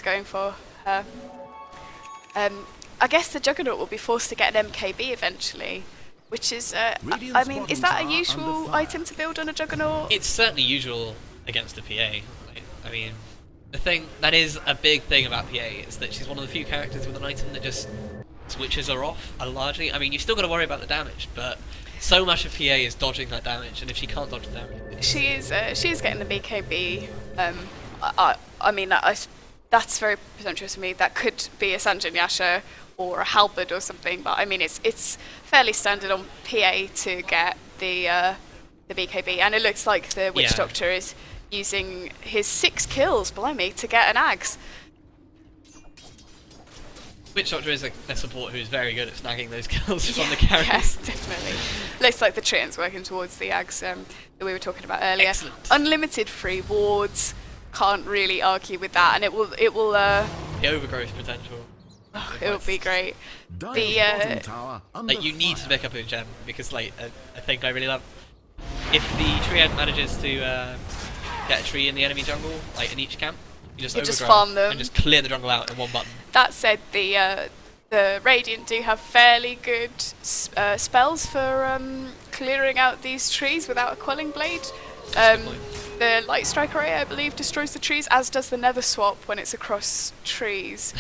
going for her. I guess the Juggernaut will be forced to get an MKB eventually, which is, I mean, is that a usual item to build on a Juggernaut? It's certainly usual against a PA. Like, I mean, the thing that is a big thing about PA is that she's one of the few characters with an item that just switches her off largely. I mean, you've still got to worry about the damage, but so much of PA is dodging that damage, and if she can't dodge the damage, she is getting the BKB. I mean, that's very presumptuous of me. That could be a Sanjin Yasha or a Halberd or something, but I mean, it's fairly standard on PA to get the BKB, and it looks like the Witch Doctor is using his 6 kills, blimey, to get an Axe. Witch Doctor is a support who is very good at snagging those kills from the carries. Yes, definitely. Looks like the Triton's working towards the Axe that we were talking about earlier. Excellent. Unlimited free wards, can't really argue with that, and it will the overgrowth potential. it will be great. Like, you need to pick up a gem, because like a thing I really love, if the treant manages to get a tree in the enemy jungle, like in each camp, you just farm them and just clear the jungle out in one button. That said, the Radiant do have fairly good spells for clearing out these trees without a quelling blade. The Light Strike Array, I believe, destroys the trees, as does the Nether Swap when it's across trees.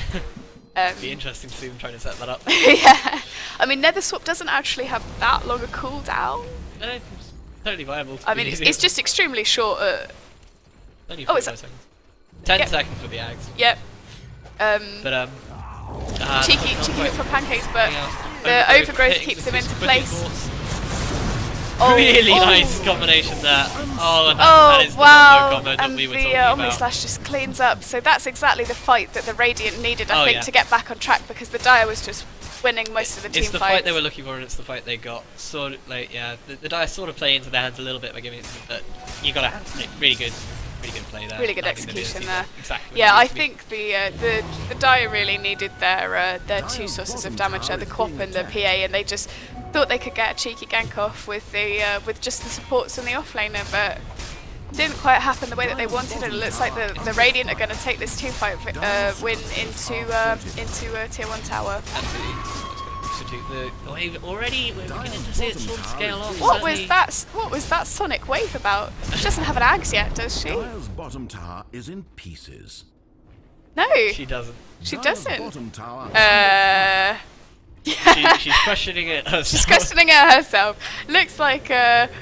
It'd be interesting to see them trying to set that up. Yeah, I mean, Nether Swap doesn't actually have that long a cooldown. No, it's totally viable. I mean, it's just extremely short. Only oh, 45 seconds. 10 seconds for the Ags. Yep. But cheeky hit from Pancakes, but the overgrowth keeps him into place. Oh, really nice combination there. Oh, and that is the combo that we were talking about. And the Omni-Slash just cleans up. So that's exactly the fight that the Radiant needed, I think, to get back on track, because the Dire was just winning most of the team fights. It's the fight they were looking for, and it's the fight they got. Sort of, like, the Dire sort of play into their hands a little bit by giving it to them, but you got to have really good play there. Really good execution there. Exactly. Yeah, I think the Dire really needed their 2 sources of damage, the Quap and the PA, and they just thought they could get a cheeky gank off with just the supports and the offlaner, but didn't quite happen the way that they wanted, and it looks like the Radiant are going to take this team fight win into Tier 1 tower. Absolutely. Already we're beginning to see it sort of scale off. What was that sonic wave about? She doesn't have an Axe yet, does she? Dire's bottom tower is in pieces. No. She doesn't. She Dire's doesn't. bottom tower She's questioning it herself. She's questioning it herself. Looks like trust.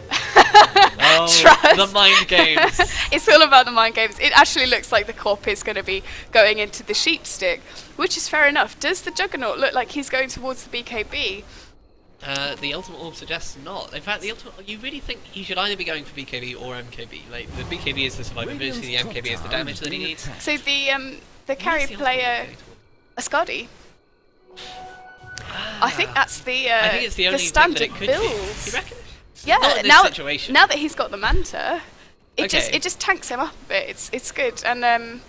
The mind games. It's all about the mind games. It actually looks like the Corp is going to be going into the sheep stick, which is fair enough. Does the Juggernaut look like he's going towards the BKB? The Ultimate Orb suggests not. In fact, you really think he should either be going for BKB or MKB. Like, the BKB is the survivability, the MKB is the damage that he needs. So the carry player, Ascadi. I think that's I think it's the only standard thing that it could build. be. You reckon? Yeah, not in this situation. Now that he's got the Manta, it Okay. just tanks him up a bit. It's good, and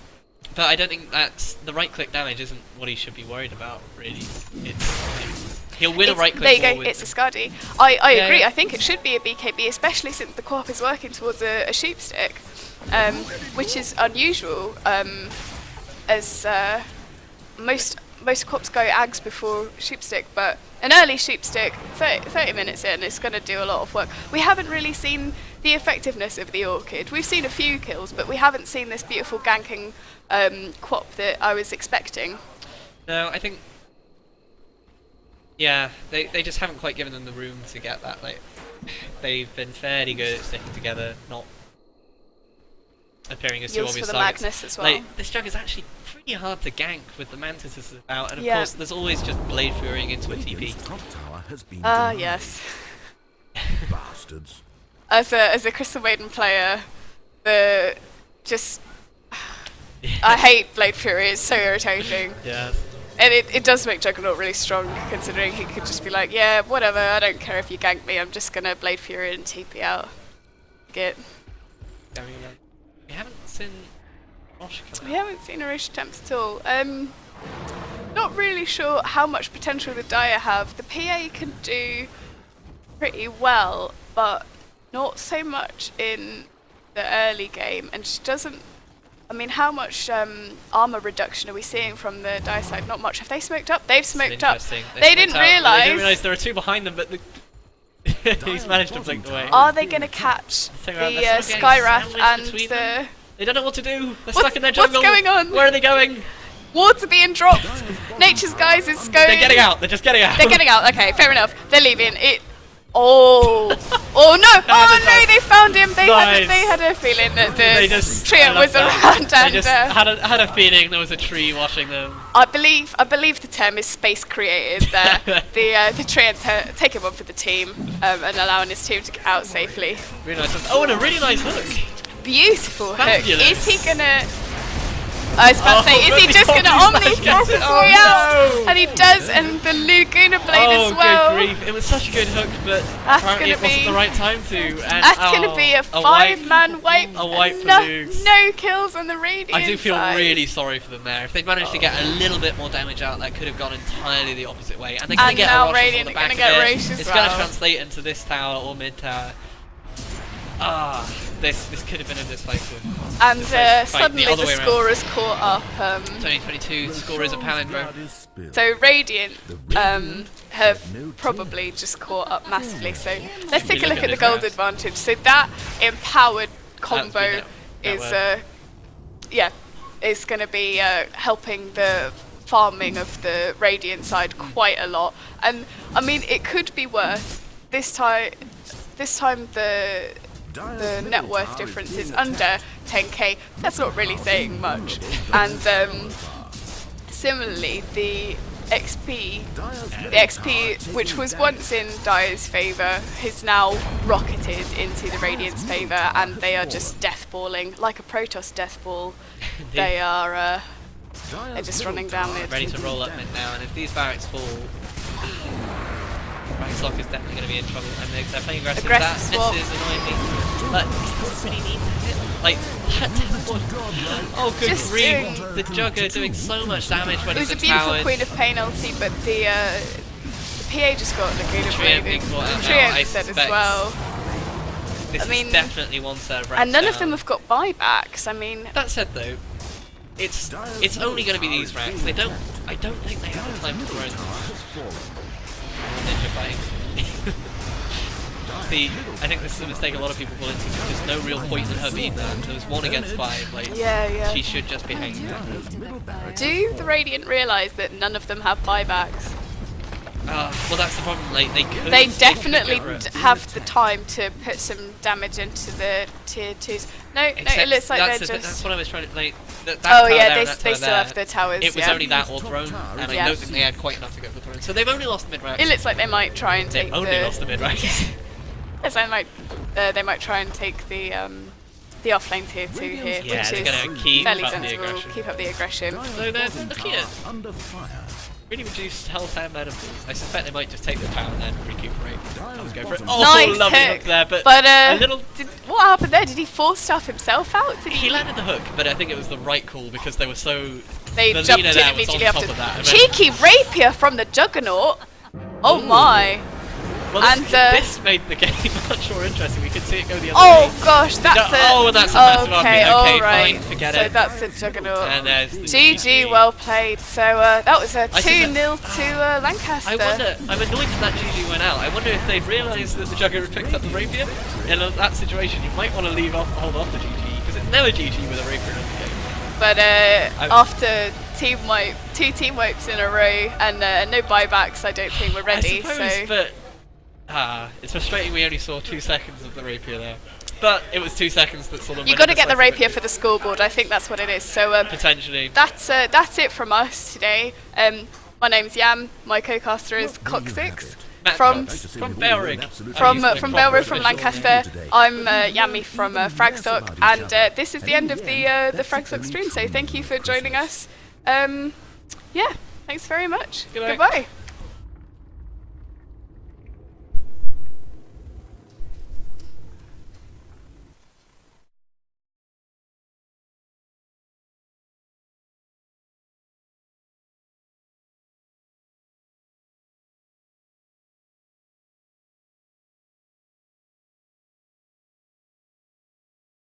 But I don't think that's the right-click damage isn't what he should be worried about. Really, he'll win a right-click. There you go. It's Ascadi. I agree. Yeah. I think it should be a BKB, especially since the co-op is working towards a sheep stick, which is unusual. As most co-ops go Ags before sheepstick, but an early sheepstick, 30 minutes in, it's going to do a lot of work. We haven't really seen the effectiveness of the Orchid. We've seen a few kills, but we haven't seen this beautiful ganking quap that I was expecting. No, I think... Yeah, they just haven't quite given them the room to get that. Like, they've been fairly good at sticking together, not appearing as too Yields obvious for the targets. Magnus as well. Like, this jug is actually pretty hard to gank with the Mantis about, and of Yeah. course there's always just Blade Furying into a TP. Radiant's top tower has been denied. Yes. Bastards. As a Crystal Maiden player, I hate Blade Fury, it's so irritating. Yeah. And it does make Juggernaut really strong, considering he could just be like, yeah, whatever, I don't care if you gank me, I'm just gonna Blade Fury and TP out. Get. We haven't seen Rosh come out. We haven't seen a Rosh attempt at all. Not really sure how much potential the Dire have. The PA can do pretty well, but not so much in the early game, and she doesn't. I mean, how much armor reduction are we seeing from the Dire side? Not much. Have they smoked up? They've smoked up. They didn't realise there are two behind them, but he's managed to blink away. Are they going to catch the Skywrath and the... They don't know what to do. They're stuck in their jungle. What's going on? Where are they going? Water being dropped. Nature's Guys is going... They're getting out. They're just getting out. They're getting out. Okay, fair enough. They're leaving. Oh no! Oh no! They found him. They had a feeling that the trio was around, they and just had a feeling there was a tree watching them. I believe the term is space created there. the trio take him on for the team and allowing his team to get out safely. Really nice. Oh, and a really nice hook. Beautiful Fabulous. hook. Is he gonna? I was about to say, is he just going to Omni-Force his way out? And he does, and the Laguna Blade as well. Oh, good grief. It was such a good hook, but that's apparently it wasn't the right time to. And that's going to be a 5-man wipe. A wipe for Luke's. No kills on the Radiant I do feel side. really sorry for them there. If they'd managed to get a little bit more damage out, that could have gone entirely the opposite way. And they're going to get a rush on the back of it. It's going to translate into this tower or mid tower. This could have been a decisive. And suddenly the scorers caught up. 2022 score is a palindrome. So Radiant have probably just caught up massively. So let's take a look at the gold advantage. So that empowered combo is is going to be helping the farming of the Radiant side quite a lot. And I mean, it could be worse. This time the net worth difference is under 10k. That's not really saying much. And similarly, the XP which was once in Dire's favour is now rocketed into the Radiant's favour, and they are just deathballing like a Protoss deathball. They are they're just running down mid. Ready to roll up mid now, and if these barracks fall, Raxlock is definitely going to be in trouble, and they're playing aggressive. That swap. misses, annoying me. But really need to hit. Like, oh, good just grief. The Jugger doing so much damage when it's It was a beautiful towers. Queen of Pain ulti, but the PA just got Laguna Blade. Trio instead as well. This I mean, is definitely one set of and none down. of them have got buybacks. I mean, that said though, it's only going to be these racks. I don't think they have the time to throw them. Ninja fighting. I think this is a mistake a lot of people fall into. There's no real point in her being there. There's 1 against 5. Like, she should just be hanging there. Do the Radiant realise that none of them have buybacks? Well, that's the problem. Like, they definitely have the time to put some damage into the tier 2s. No, it looks like they're just... That's what I was trying to... Like, they still have the towers. It was only that or throne, and I don't think they had quite enough to go for throne. So they've only lost the mid-rank. It looks like they might try and take only lost the mid-rank. Yes, they might try and take the offlane tier 2 here, yeah, which is keep fairly up sensible. The aggression. Keep up the aggression. So they're looking at really reduced health and mana pools. I suspect they might just take the tower and then recuperate. Let's go for it. Oh, nice lovely hook hook there, but a little. What happened there? Did he force stuff himself out? He landed the hook, but I think it was the right call because they were so. They the jumped Lina in there was immediately on after. top of that. Cheeky rapier from the Juggernaut. Oh my. Well, and this made the game much more interesting. We could see it go the other way. Oh gosh, that's a... Oh, and that's a massive argument. Okay, right. fine, forget so it. So that's the Juggernaut. And there's the GG, well played. So that was a 2-0 to Lancaster. I wonder, I'm annoyed that GG went out. I wonder if they'd realised that the Juggernaut picked up the rapier. In that situation, you might want to hold off the GG, because it's never GG with a rapier in the game. But after two team wipes in a row and no buybacks, I don't think we're ready. I suppose, but it's frustrating we only saw 2 seconds of the rapier there. But it was 2 seconds that sort of... You've got to get the rapier for the scoreboard, I think that's what it is. So potentially. That's it from us today. My name's Yam, my co-caster is Cock6. From Belrig. from Belrow from Lancaster. I'm Yami from Fragstock, and this is the end of the Fragstock stream. So thank you for joining us. Yeah, thanks very much. Good night. Goodbye.